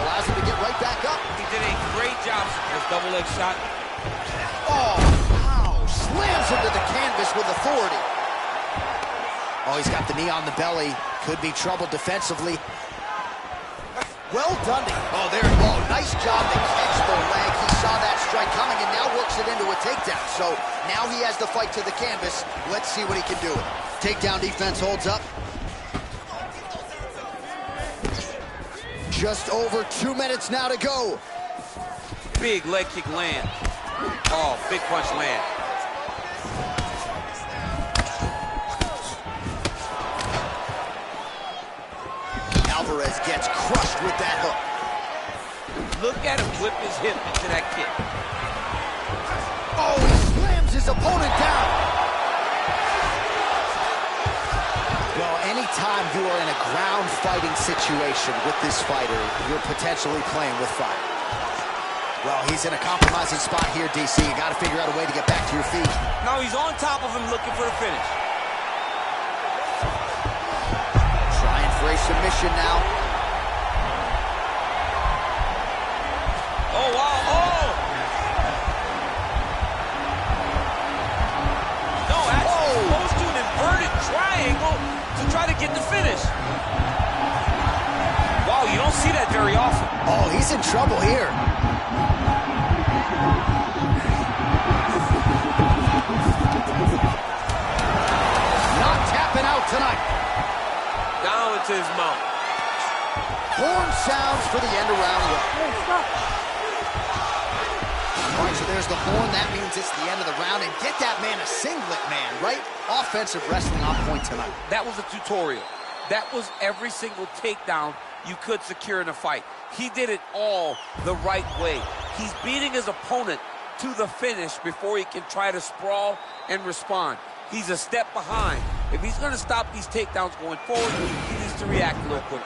Allows him to get right back up.
He did a great job with his double leg shot.
Oh, wow. Slams him to the canvas with authority. Oh, he's got the knee on the belly. Could be trouble defensively. Well done. Oh, there. Oh, nice job to catch the leg. He saw that strike coming and now works it into a takedown. So now he has the fight to the canvas. Let's see what he can do with it. Takedown defense holds up. Just over 2 minutes now to go.
Big leg kick land. Oh, big punch land.
Alvarez gets crushed with that hook.
Look at him whip his hip into that kick.
Oh, he slams his opponent down. Well, anytime you are in a ground fighting situation with this fighter, you're potentially playing with fire. Well, he's in a compromising spot here, DC. You got to figure out a way to get back to your feet.
Now he's on top of him looking for the finish.
Trying for a submission now.
Oh, wow. Oh! No, actually goes to an inverted triangle to try to get the finish. Wow, you don't see that very often.
Oh, he's in trouble here. Not tapping out tonight.
Down into his mouth.
Horn sounds for the end of round one.
Hey, stop.
All right, so there's the horn. That means it's the end of the round. And get that man a singlet, man, right? Offensive wrestling on point tonight.
That was a tutorial. That was every single takedown you could secure in a fight. He did it all the right way. He's beating his opponent to the finish before he can try to sprawl and respond. He's a step behind. If he's going to stop these takedowns going forward, he needs to react a little quicker.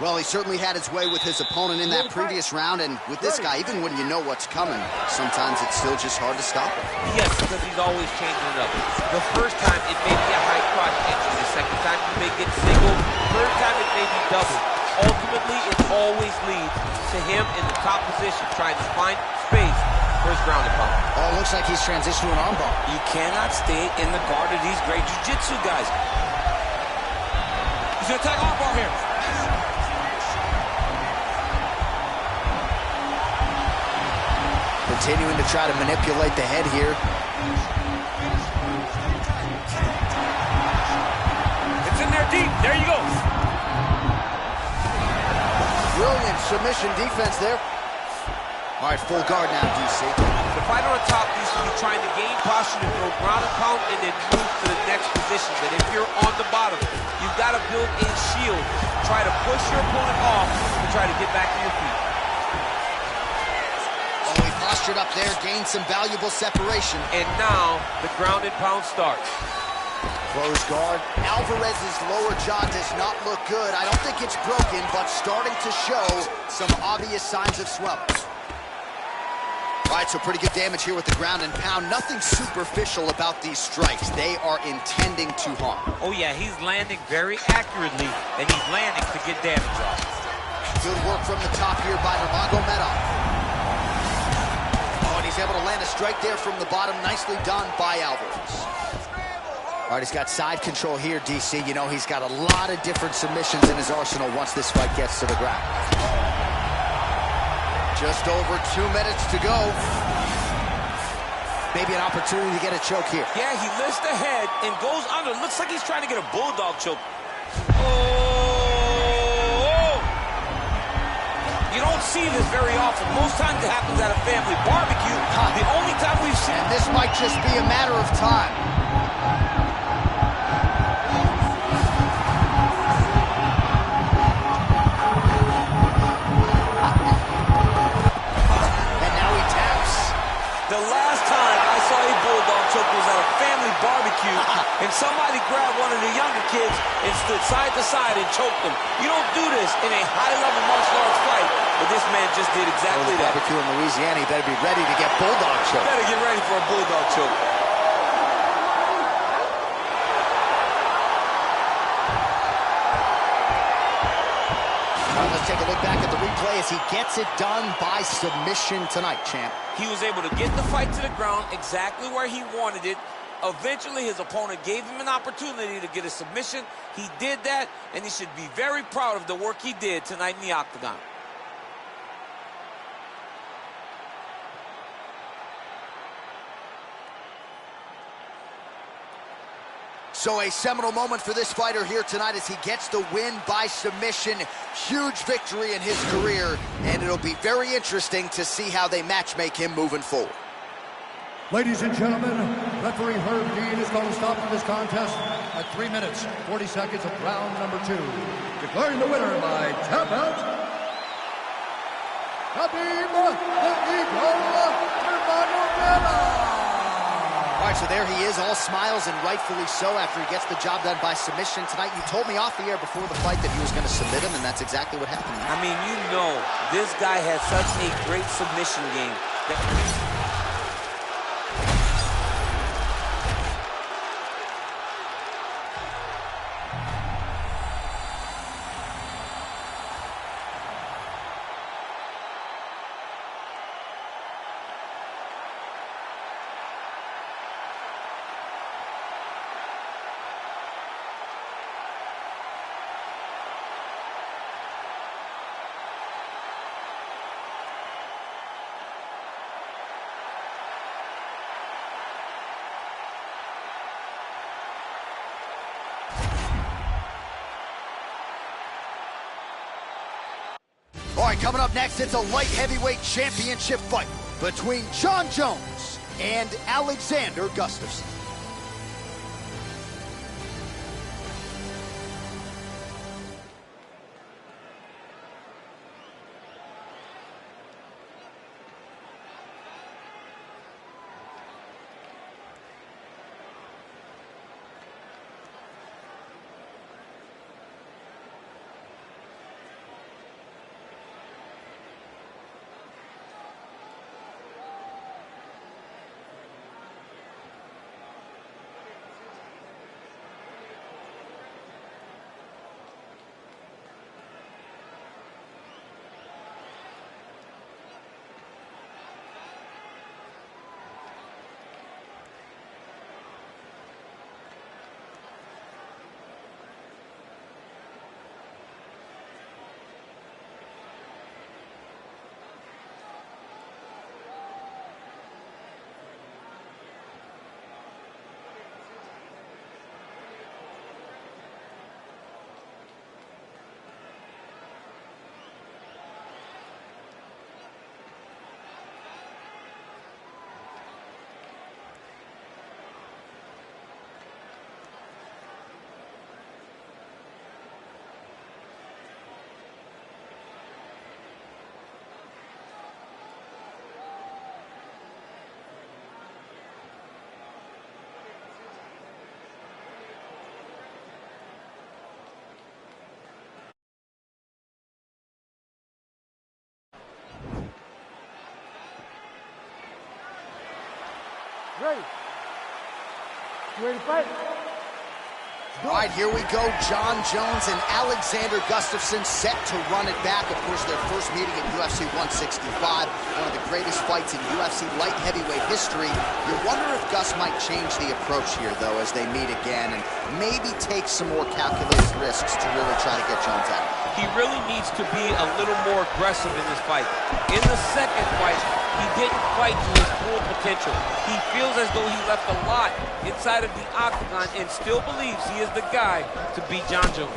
Well, he certainly had his way with his opponent in that previous round, and with this guy, even when you know what's coming, sometimes it's still just hard to stop him.
Yes, because he's always changing it up. The first time, it may be a high crotch entry. The second time, you may get single. Third time, it may be double. Ultimately, it always leads to him in the top position, trying to find space for his ground and pound.
Oh, it looks like he's transitioned to an armbar.
You cannot stay in the guard of these great jiu-jitsu guys. He's going to attack armbar here.
Continuing to try to manipulate the head here.
It's in there deep. There you go.
Brilliant submission defense there. All right, full guard now, DC.
The fighter on top needs to be trying to gain posture to throw ground and pound and then move to the next position. But if you're on the bottom, you've got to build a shield. Try to push your opponent off and try to get back to your feet.
postured up there, gained some valuable separation.
And now the ground and pound starts.
Close guard. Alvarez's lower jaw does not look good. I don't think it's broken, but starting to show some obvious signs of swelling. All right, so pretty good damage here with the ground and pound. Nothing superficial about these strikes. They are intending to harm.
Oh yeah, he's landing very accurately, and he's landing to get damage off.
Good work from the top here by Nurmagomedov. Oh, and he's able to land a strike there from the bottom. Nicely done by Alvarez. All right, he's got side control here, DC. You know, he's got a lot of different submissions in his arsenal once this fight gets to the ground. Just over 2 minutes to go. Maybe an opportunity to get a choke here.
Yeah, he lifts the head and goes under. Looks like he's trying to get a bulldog choke. Oh! You don't see this very often. Most times it happens at a family barbecue. The only time we've seen...
And this might just be a matter of time.
The last time I saw a bulldog choke was at a family barbecue, and somebody grabbed one of the younger kids and stood side to side and choked them. You don't do this in a high-level martial arts fight, but this man just did exactly that.
Barbecue in Louisiana, you better be ready to get bulldog choke.
Better get ready for a bulldog choke.
Let's take a look back at the replay as he gets it done by submission tonight, champ.
He was able to get the fight to the ground exactly where he wanted it. Eventually, his opponent gave him an opportunity to get a submission. He did that, and he should be very proud of the work he did tonight in the octagon.
So a seminal moment for this fighter here tonight as he gets the win by submission. Huge victory in his career, and it'll be very interesting to see how they matchmake him moving forward.
Ladies and gentlemen, referee Herb Dean is going to stop this contest at 3 minutes, 40 seconds of round number 2. Declaring the winner by tap out, Khabib the Eagle Nurmagomedov.
All right, so there he is, all smiles, and rightfully so after he gets the job done by submission tonight. You told me off the air before the fight that he was going to submit him, and that's exactly what happened.
I mean, you know, this guy has such a great submission game.
All right, coming up next, it's a light heavyweight championship fight between Jon Jones and Alexander Gustafsson.
Ready. You ready to fight?
All right, here we go. Jon Jones and Alexander Gustafsson set to run it back. Of course, their first meeting at UFC 165, one of the greatest fights in UFC light heavyweight history. You wonder if Gus might change the approach here, though, as they meet again, and maybe take some more calculated risks to really try to get Jones out.
He really needs to be a little more aggressive in this fight. In the second fight, he didn't fight to his full potential. He feels as though he left a lot inside of the octagon and still believes he is the guy to beat Jon Jones.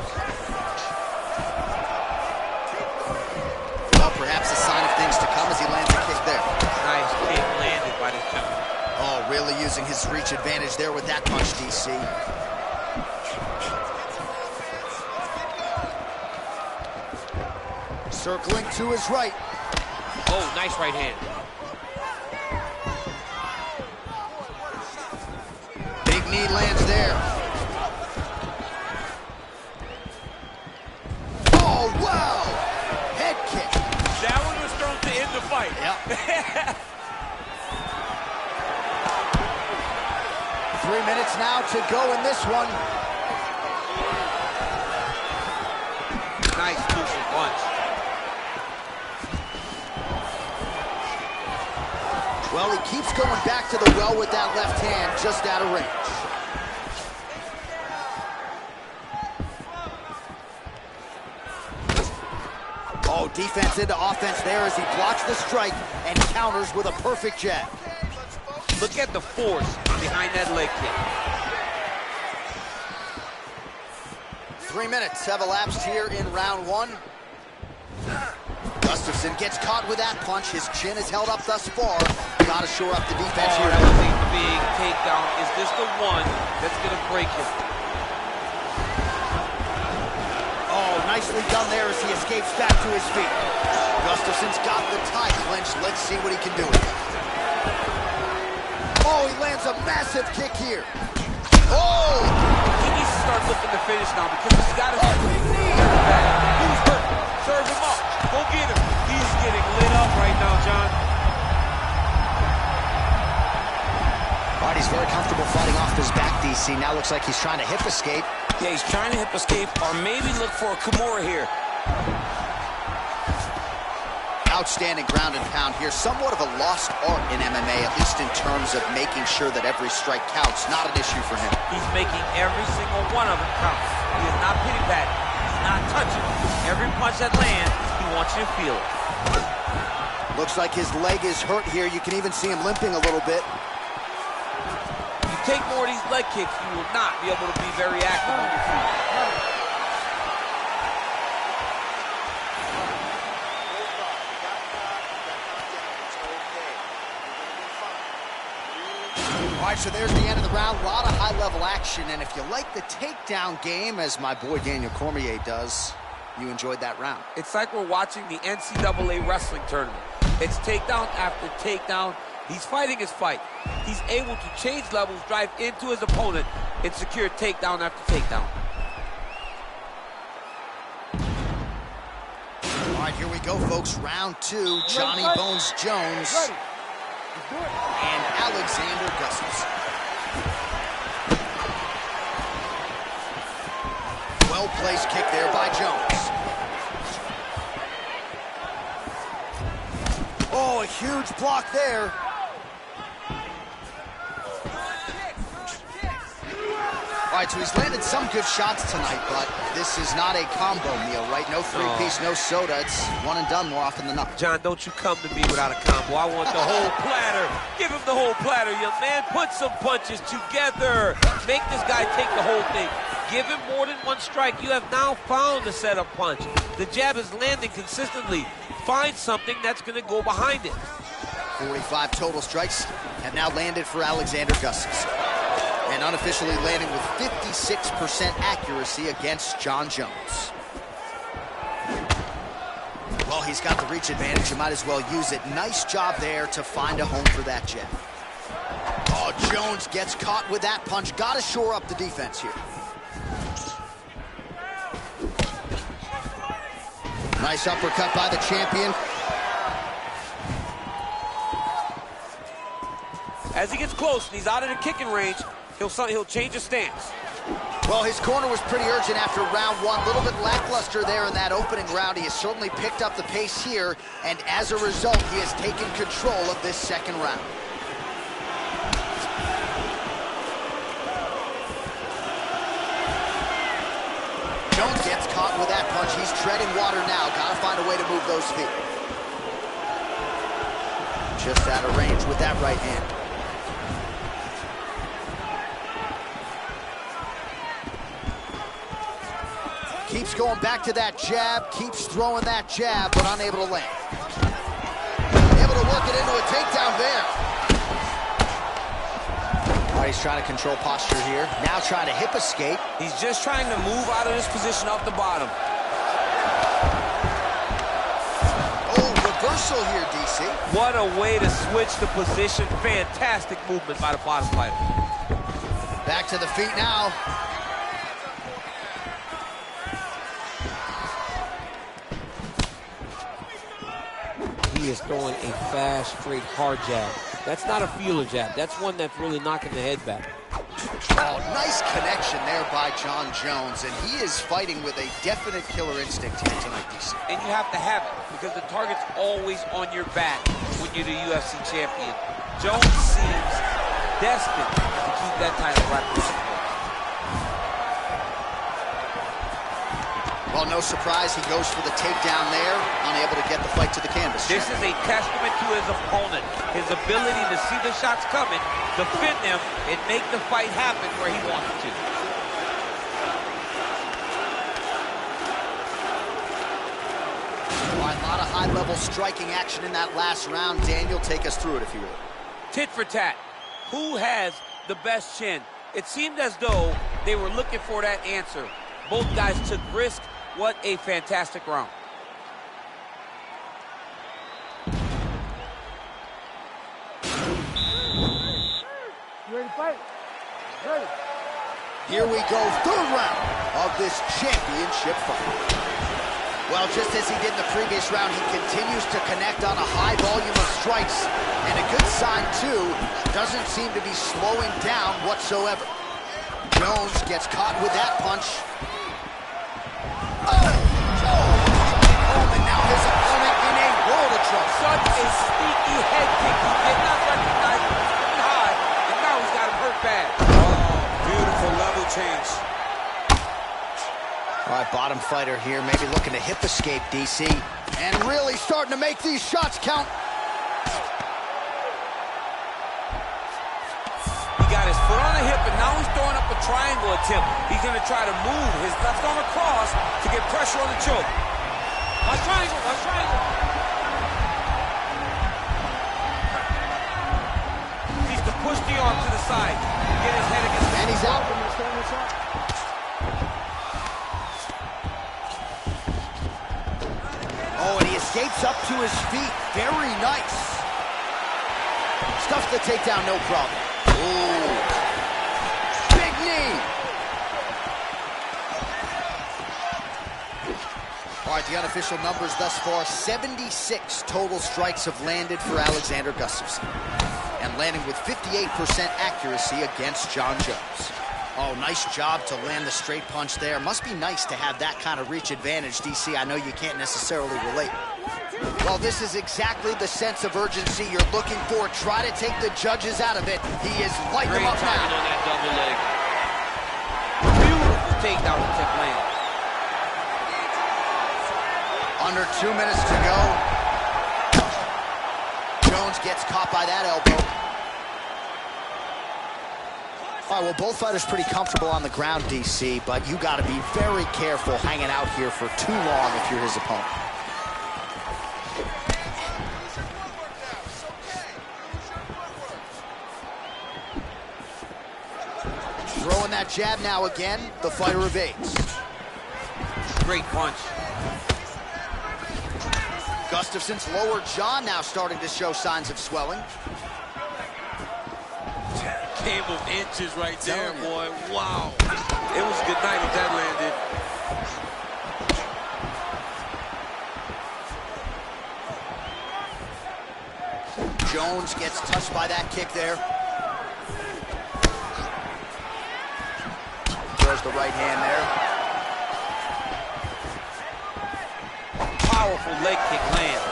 Well, perhaps a sign of things to come as he lands a kick there.
Nice kick landed by this gentleman.
Oh, really using his reach advantage there with that punch, DC. Circling to his right.
Oh, nice right hand.
Big knee lands there. Oh, wow! Head kick.
That one was thrown to end the fight.
Yep. 3 minutes now to go in this one.
Nice crucial punch.
Well, he keeps going back to the well with that left hand, just out of range. Oh, defense into offense there as he blocks the strike and counters with a perfect jab.
Look at the force behind that leg kick.
3 minutes have elapsed here in round one. Gustafsson gets caught with that punch. His chin is held up thus far. Gotta shore up the defense here.
That was a big takedown. Is this the one that's gonna break him?
Oh, nicely done there as he escapes back to his feet. Gustafsson's got the tie clenched. Let's see what he can do. Oh, he lands a massive kick here. Oh!
He needs to start looking to finish now because he's got his back. Who's hurt? Serve him up. Go get him. He's getting lit up right now, John.
All right, he's very comfortable fighting off his back, DC. Now looks like he's trying to hip escape.
Yeah, he's trying to hip escape or maybe look for a Kimura here.
Outstanding ground and pound here. Somewhat of a lost art in MMA, at least in terms of making sure that every strike counts. Not an issue for him.
He's making every single one of them count. He is not pity-patting. He's not touching. Every punch that lands, he wants you to feel it.
Looks like his leg is hurt here. You can even see him limping a little bit.
You take more of these leg kicks, you will not be able to be very active on your feet.
All right, so there's the end of the round. A lot of high-level action, and if you like the takedown game, as my boy Daniel Cormier does, you enjoyed that round.
It's like we're watching the NCAA wrestling tournament. It's takedown after takedown. He's fighting his fight. He's able to change levels, drive into his opponent, and secure takedown after takedown.
All right, here we go, folks. Round two, Johnny Bones Jones and Alexander Gustafsson. Well-placed kick there by Jones. Oh, a huge block there. All right, so he's landed some good shots tonight, but this is not a combo meal, right? No three-piece, no soda. It's one and done more often than not.
John, don't you come to me without a combo. I want the whole platter. Give him the whole platter, young man. Put some punches together. Make this guy take the whole thing. Give him more than one strike. You have now found the setup punch. The jab is landing consistently. Find something that's going to go behind it.
45 total strikes have now landed for Alexander Gustafsson. And unofficially landing with 56% accuracy against Jon Jones. Well, he's got the reach advantage. You might as well use it. Nice job there to find a home for that jab. Oh, Jones gets caught with that punch. Got to shore up the defense here. Nice uppercut by the champion.
As he gets close and he's out of the kicking range, he'll change his stance.
Well, his corner was pretty urgent after round one. A little bit lackluster there in that opening round. He has certainly picked up the pace here, and as a result, he has taken control of this second round. Jones gets caught with that punch. He's treading water now. Got to find a way to move those feet. Just out of range with that right hand. Keeps going back to that jab, keeps throwing that jab, but unable to land. Able to work it into a takedown there. All right, he's trying to control posture here. Now trying to hip escape.
He's just trying to move out of this position off the bottom.
Oh, reversal here, DC.
What a way to switch the position. Fantastic movement by the bottom fighter.
Back to the feet now.
He is throwing a fast, straight, hard jab. That's not a feeler jab. That's one that's really knocking the head back.
Oh, nice connection there by Jon Jones, and he is fighting with a definite killer instinct here tonight, DC.
And you have to have it, because the target's always on your back when you're the UFC champion. Jones seems destined to keep that title right there.
Well, no surprise, he goes for the takedown there, unable to get the fight to the canvas.
This is a testament to his opponent, his ability to see the shots coming, defend them, and make the fight happen where he wants it to.
All right, a lot of high-level striking action in that last round. Daniel, take us through it, if you will.
Tit for tat. Who has the best chin? It seemed as though they were looking for that answer. Both guys took risk. What a fantastic round.
You ready to fight? Ready.
Here we go, third round of this championship fight. Well, just as he did in the previous round, he continues to connect on a high volume of strikes. And a good sign, too, doesn't seem to be slowing down whatsoever. Jones gets caught with that punch. Oh, and now his opponent in a world of trouble.
Such a sneaky head kick. He did not recognize it was pretty high, and now he's got him hurt bad.
Oh, beautiful level change.
All right, bottom fighter here, maybe looking to hip escape, DC. And really starting to make these shots count.
He got his foot on the hip, and now he's throwing up a triangle attempt. He's going to try to move his left arm across to get pressure on the choke.
A triangle, a triangle. He's to push the arm to the side, get his head against the...
And he's out. Oh, and he escapes up to his feet. Very nice. Stuffs the takedown, no problem. Ooh. Big knee. All right, the unofficial numbers thus far, 76 total strikes have landed for Alexander Gustafsson. And landing with 58% accuracy against Jon Jones. Oh, nice job to land the straight punch there. Must be nice to have that kind of reach advantage, DC. I know you can't necessarily relate. Well, this is exactly the sense of urgency you're looking for. Try to take the judges out of it. He is lighting them up
timing
now.
on that double leg. Beautiful takedown attempt land.
Under 2 minutes to go. Jones gets caught by that elbow. All right, well, both fighters pretty comfortable on the ground, DC, but you got to be very careful hanging out here for too long if you're his opponent. Throwing that jab now again, the fighter evades.
Great punch.
Gustafsson's lower jaw now starting to show signs of swelling.
Game of inches right there, boy. Wow. It was a good night if that landed.
Jones gets touched by that kick there. throws the right hand there.
Powerful leg kick land.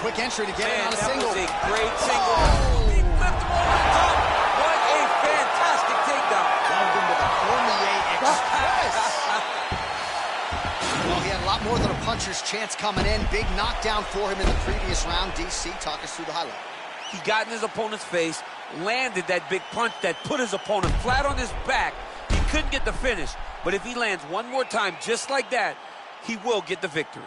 Quick entry to get it on a single.
That was a great single. Oh. He flipped him over the top. What a fantastic takedown.
Welcome to the Poirier Express. Well, he had a lot more than a puncher's chance coming in. Big knockdown for him in the previous round. DC, talk us through the highlight.
He got in his opponent's face, landed that big punch that put his opponent flat on his back. He couldn't get the finish, but if he lands one more time just like that, he will get the victory.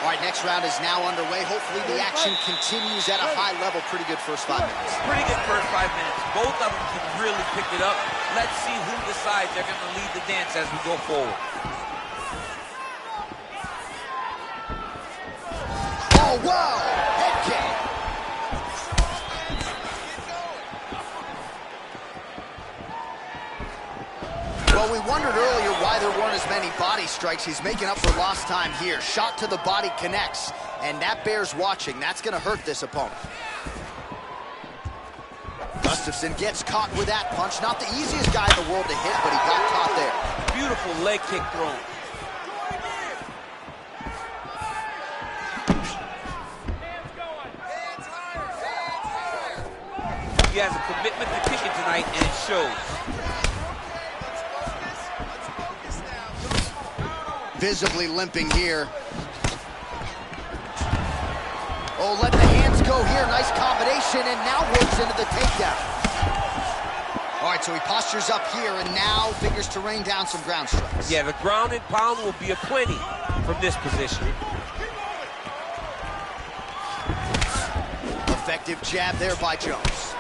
All right, next round is now underway. Hopefully the action continues at a high level. Pretty good first 5 minutes.
Pretty good first 5 minutes. Both of them can really pick it up. Let's see who decides they're going to lead the dance as we go forward.
Oh, wow! Head kick. Well, we wondered earlier why there weren't as many body strikes. He's making up for lost time here. Shot to the body connects, and that bears watching. That's going to hurt this opponent. Gustafsson gets caught with that punch. Not the easiest guy in the world to hit, but he got caught there.
Beautiful leg kick thrown. He has a commitment to kicking tonight, and it shows.
Visibly limping here. Oh, let the hands go here. Nice combination, and now works into the takedown. All right, so he postures up here, and now figures to rain down some ground strikes.
Yeah, the ground and pound will be aplenty from this position.
Effective jab there by Jones.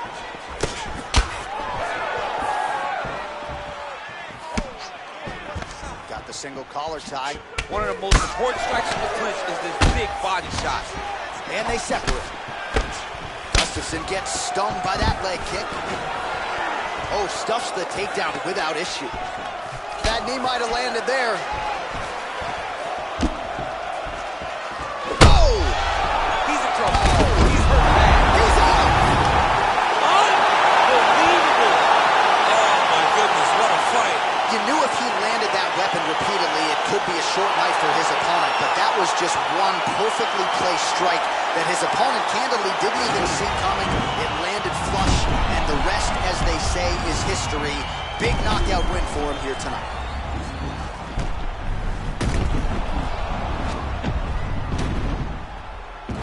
Got the single collar tie.
One of the most important strikes in the clinch is this big body shot.
And they separate. Gustafsson gets stung by that leg kick. Oh, stuffs the takedown without issue. That knee might have landed there. Oh!
He's in trouble. He's hurt bad.
He's out!
Unbelievable. Oh, my goodness, what a fight.
You knew if he landed that weapon repeatedly, it could be a short night for his opponent, but that was just one perfectly placed strike that his opponent candidly didn't even see coming. It landed flush, and the rest, as they say, is history. Big knockout win for him here tonight.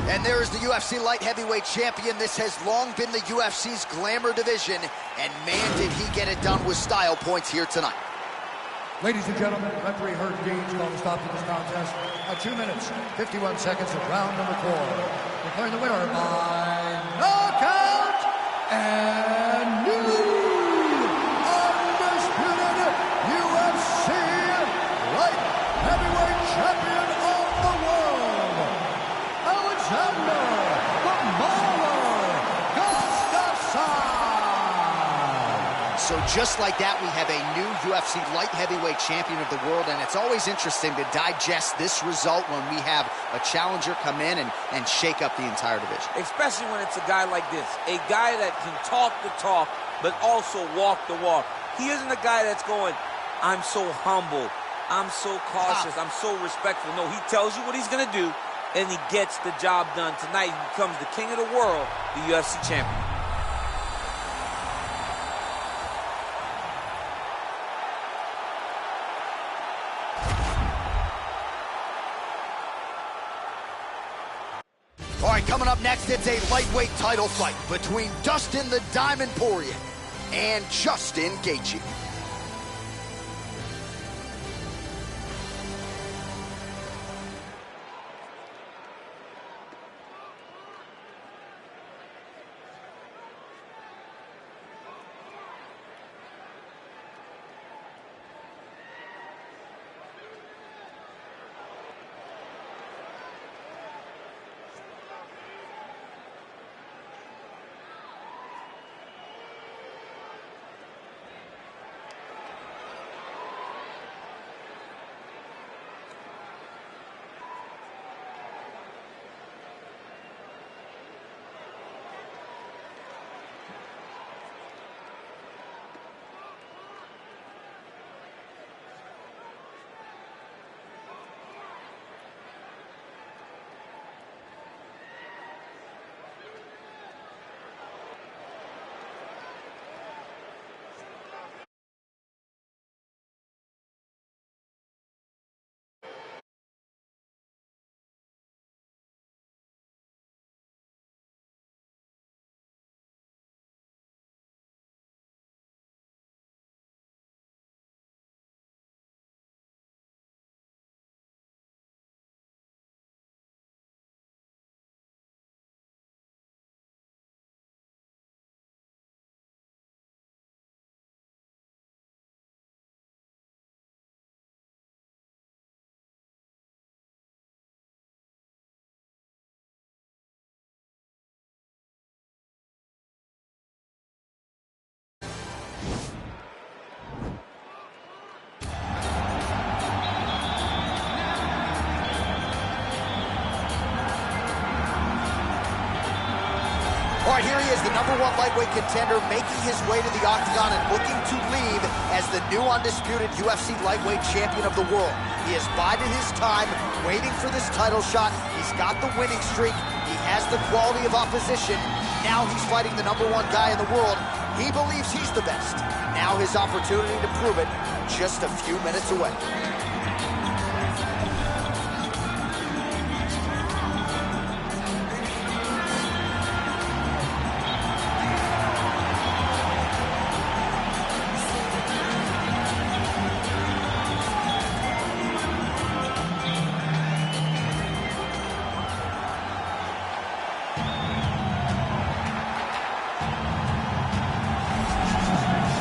And there is the UFC light heavyweight champion. This has long been the UFC's glamour division, and man, did he get it done with style points here tonight.
Ladies and gentlemen, referee Herb Dean's called to stop to this contest at 2 minutes, 51 seconds of round number 4. Declaring the winner by knockout and new undisputed UFC light heavyweight champion of the world, Alexander the Mauler Gustafsson.
So just like that, we have a new UFC light heavyweight champion of the world, and it's always interesting to digest this result when we have a challenger come in and shake up the entire division.
Especially when it's a guy like this, a guy that can talk the talk, but also walk the walk. He isn't a guy that's going, I'm so humble, I'm so cautious, I'm so respectful. No, he tells you what he's going to do, and he gets the job done. Tonight, he becomes the king of the world, the UFC champion.
All right, coming up next, it's a lightweight title fight between Dustin the Diamond Poirier and Justin Gaethje. #1 lightweight contender making his way to the octagon and looking to leave as the new undisputed UFC lightweight champion of the world. He has bided his time, waiting for this title shot. He's got the winning streak. He has the quality of opposition. Now he's fighting the #1 guy in the world. He believes he's the best. Now his opportunity to prove it, just a few minutes away.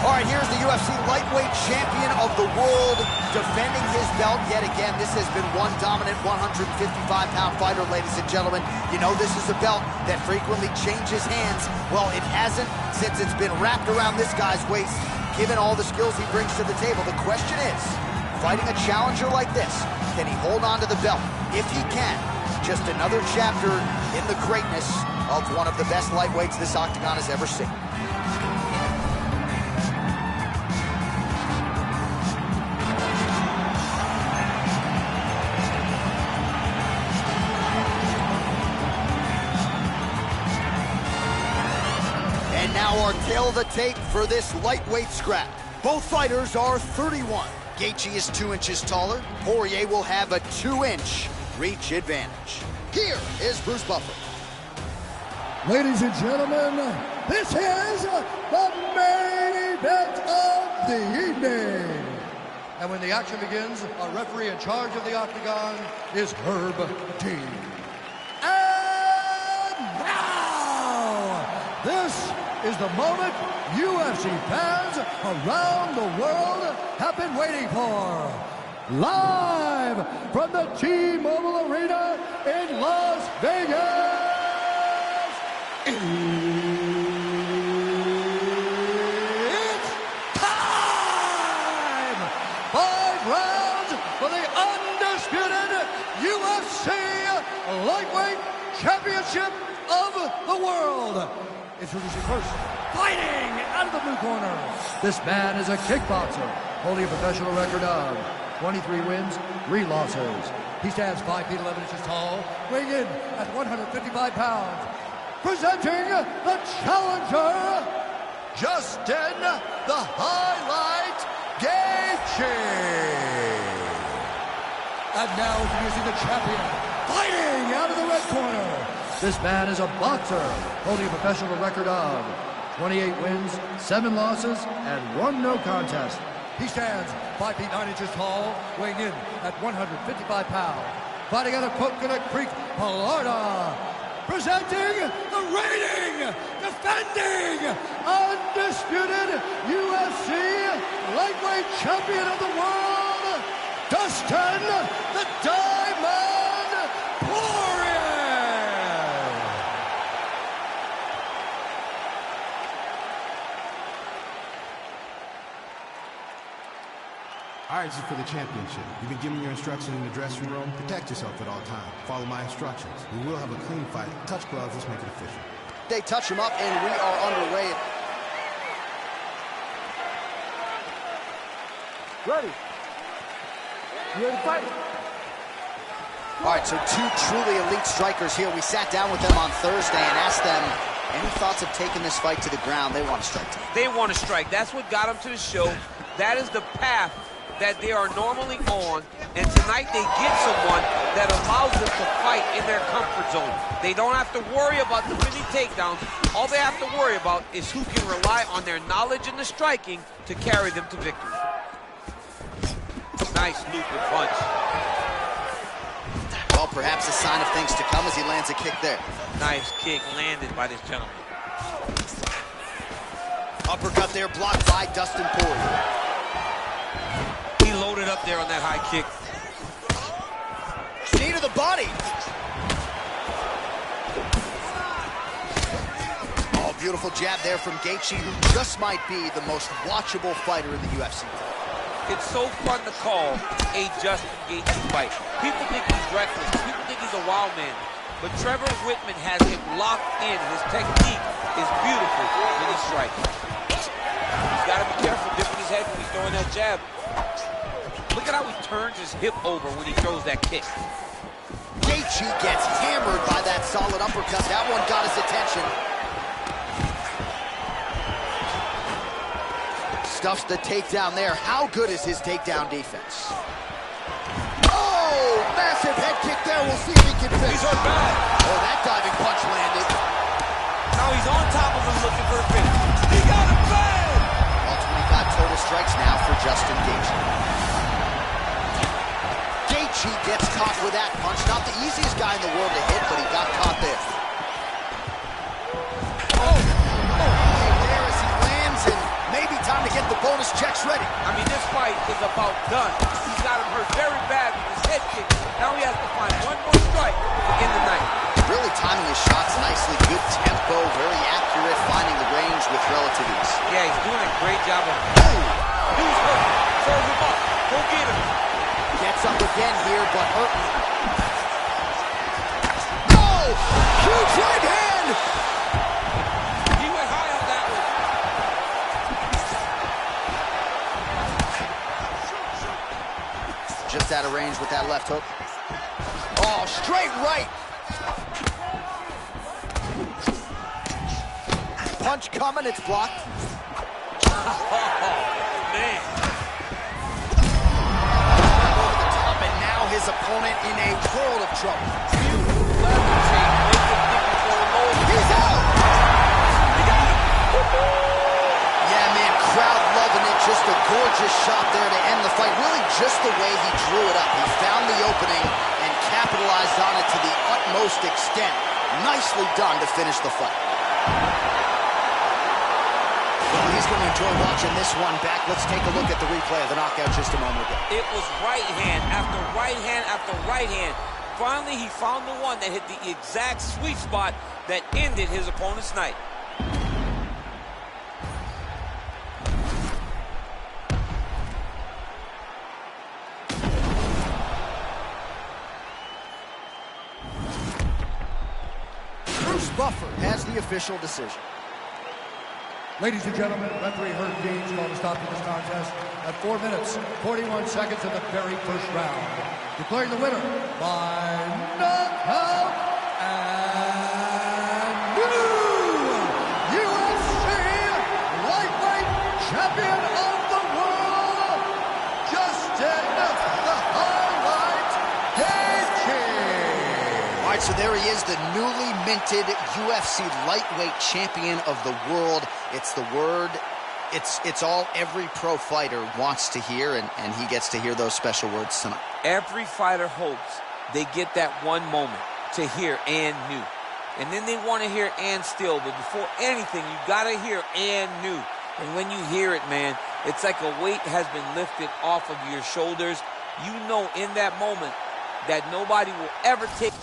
All right, here's the UFC lightweight champion of the world defending his belt yet again. This has been one dominant 155-pound fighter, ladies and gentlemen. You know this is a belt that frequently changes hands. Well, it hasn't since it's been wrapped around this guy's waist, given all the skills he brings to the table. The question is, fighting a challenger like this, can he hold on to the belt? If he can, just another chapter in the greatness of one of the best lightweights this octagon has ever seen. And now our tail of the tape for this lightweight scrap. Both fighters are 31. Gaethje is 2 inches taller. Poirier will have a 2-inch reach advantage. Here is Bruce Buffer.
Ladies and gentlemen, this is the main event of the evening. And when the action begins, our referee in charge of the octagon is Herb Dean. And now, this is the moment UFC fans around the world have been waiting for. Live from the T-Mobile Arena in Las Vegas, it's time! 5 rounds for the undisputed UFC Lightweight Championship of the world. Introducing first, fighting out of the blue corner. This man is a kickboxer, holding a professional record of 23 wins, 3 losses. He stands 5 feet 11 inches tall, weighing in at 155 pounds. Presenting the challenger, Justin the Highlight Gaethje. And now introducing the champion, fighting out of the red corner. This man is a boxer, holding a professional record of 28 wins, 7 losses, and 1 no contest. He stands 5 feet 9 inches tall, weighing in at 155 pounds. Fighting out of Coconut Creek, Florida. Presenting the reigning, defending, undisputed UFC lightweight champion of the world, Dustin the Diamond Poirier.
All right, this is for the championship. You've been given your instruction in the dressing room. Protect yourself at all times. Follow my instructions. We will have a clean fight. Touch gloves. Let's make it official.
They touch him up, and we are underway.
Ready. You ready to fight?
All right, so 2 truly elite strikers here. We sat down with them on Thursday and asked them any thoughts of taking this fight to the ground. They want to strike tonight.
They want to strike. That's what got them to the show. That is the path that they are normally on, and tonight they get someone that allows them to fight in their comfort zone. They don't have to worry about the many takedowns. All they have to worry about is who can rely on their knowledge in the striking to carry them to victory. Nice looping punch.
Well, perhaps a sign of things to come as he lands a kick there.
Nice kick landed by this gentleman.
Uppercut there, blocked by Dustin Poirier.
He loaded up there on that high kick.
Knee to the body. Oh, beautiful jab there from Gaethje, who just might be the most watchable fighter in the UFC.
It's so fun to call a Justin Gaethje fight. People think he's reckless. People think he's a wild man. But Trevor Whitman has him locked in. His technique
is beautiful when he strikes. He's got to be careful dipping his head when he's throwing that jab. Look at how he turns his hip over when he throws that kick.
Gaethje gets hammered by that solid uppercut. That one got his attention. Stuffs the takedown there. How good is his takedown defense? Oh, massive head kick there. We'll see if he can finish.
He's hurt bad.
Oh, that diving punch landed.
Now he's on top of him looking for a finish. He got him bad.
All 25 total strikes now for Justin Gaethje. Gaethje gets caught with that punch. Not the easiest guy in the world to hit, but he got caught there. Oh, there as he lands, and maybe time to get the bonus checks ready.
I mean, this fight is about done. He's got him hurt very bad with his head kick. Now he has to find one more strike to end the night.
Really timing his shots nicely. Good tempo, very accurate, finding the range with relative ease.
Yeah, he's doing a great job of He's hurt. Serve him up. Go get him.
Gets up again here, but hurting. Oh! Huge right hand!
He went high on that one.
Just out of range with that left hook. Oh, straight right! Punch coming, it's blocked.
Oh, man.
Over the top, and now his opponent in a world of trouble. He's out! Yeah, man, crowd loving it. Just a gorgeous shot there to end the fight. Really just the way he drew it up. He found the opening and capitalized on it to the utmost extent. Nicely done to finish the fight. Well, he's going to enjoy watching this one back. Let's take a look at the replay of the knockout just a moment ago.
It was right hand after right hand after right hand. Finally, he found the one that hit the exact sweet spot that ended his opponent's night.
Bruce Buffer has the official decision.
Ladies and gentlemen, referee Herb Dean's going to stop this contest at 4 minutes, 41 seconds in the very first round. Declaring the winner by knockout and new UFC lightweight champion of the world, Justin the Highlight Gaethje.
All right, so there he is, the newly minted UFC lightweight champion of the world. It's the word, it's all every pro fighter wants to hear, and he gets to hear those special words tonight.
Every fighter hopes they get that one moment to hear and new. And then they want to hear and still, but before anything, you got to hear and new. And when you hear it, man, it's like a weight has been lifted off of your shoulders. You know in that moment that nobody will ever take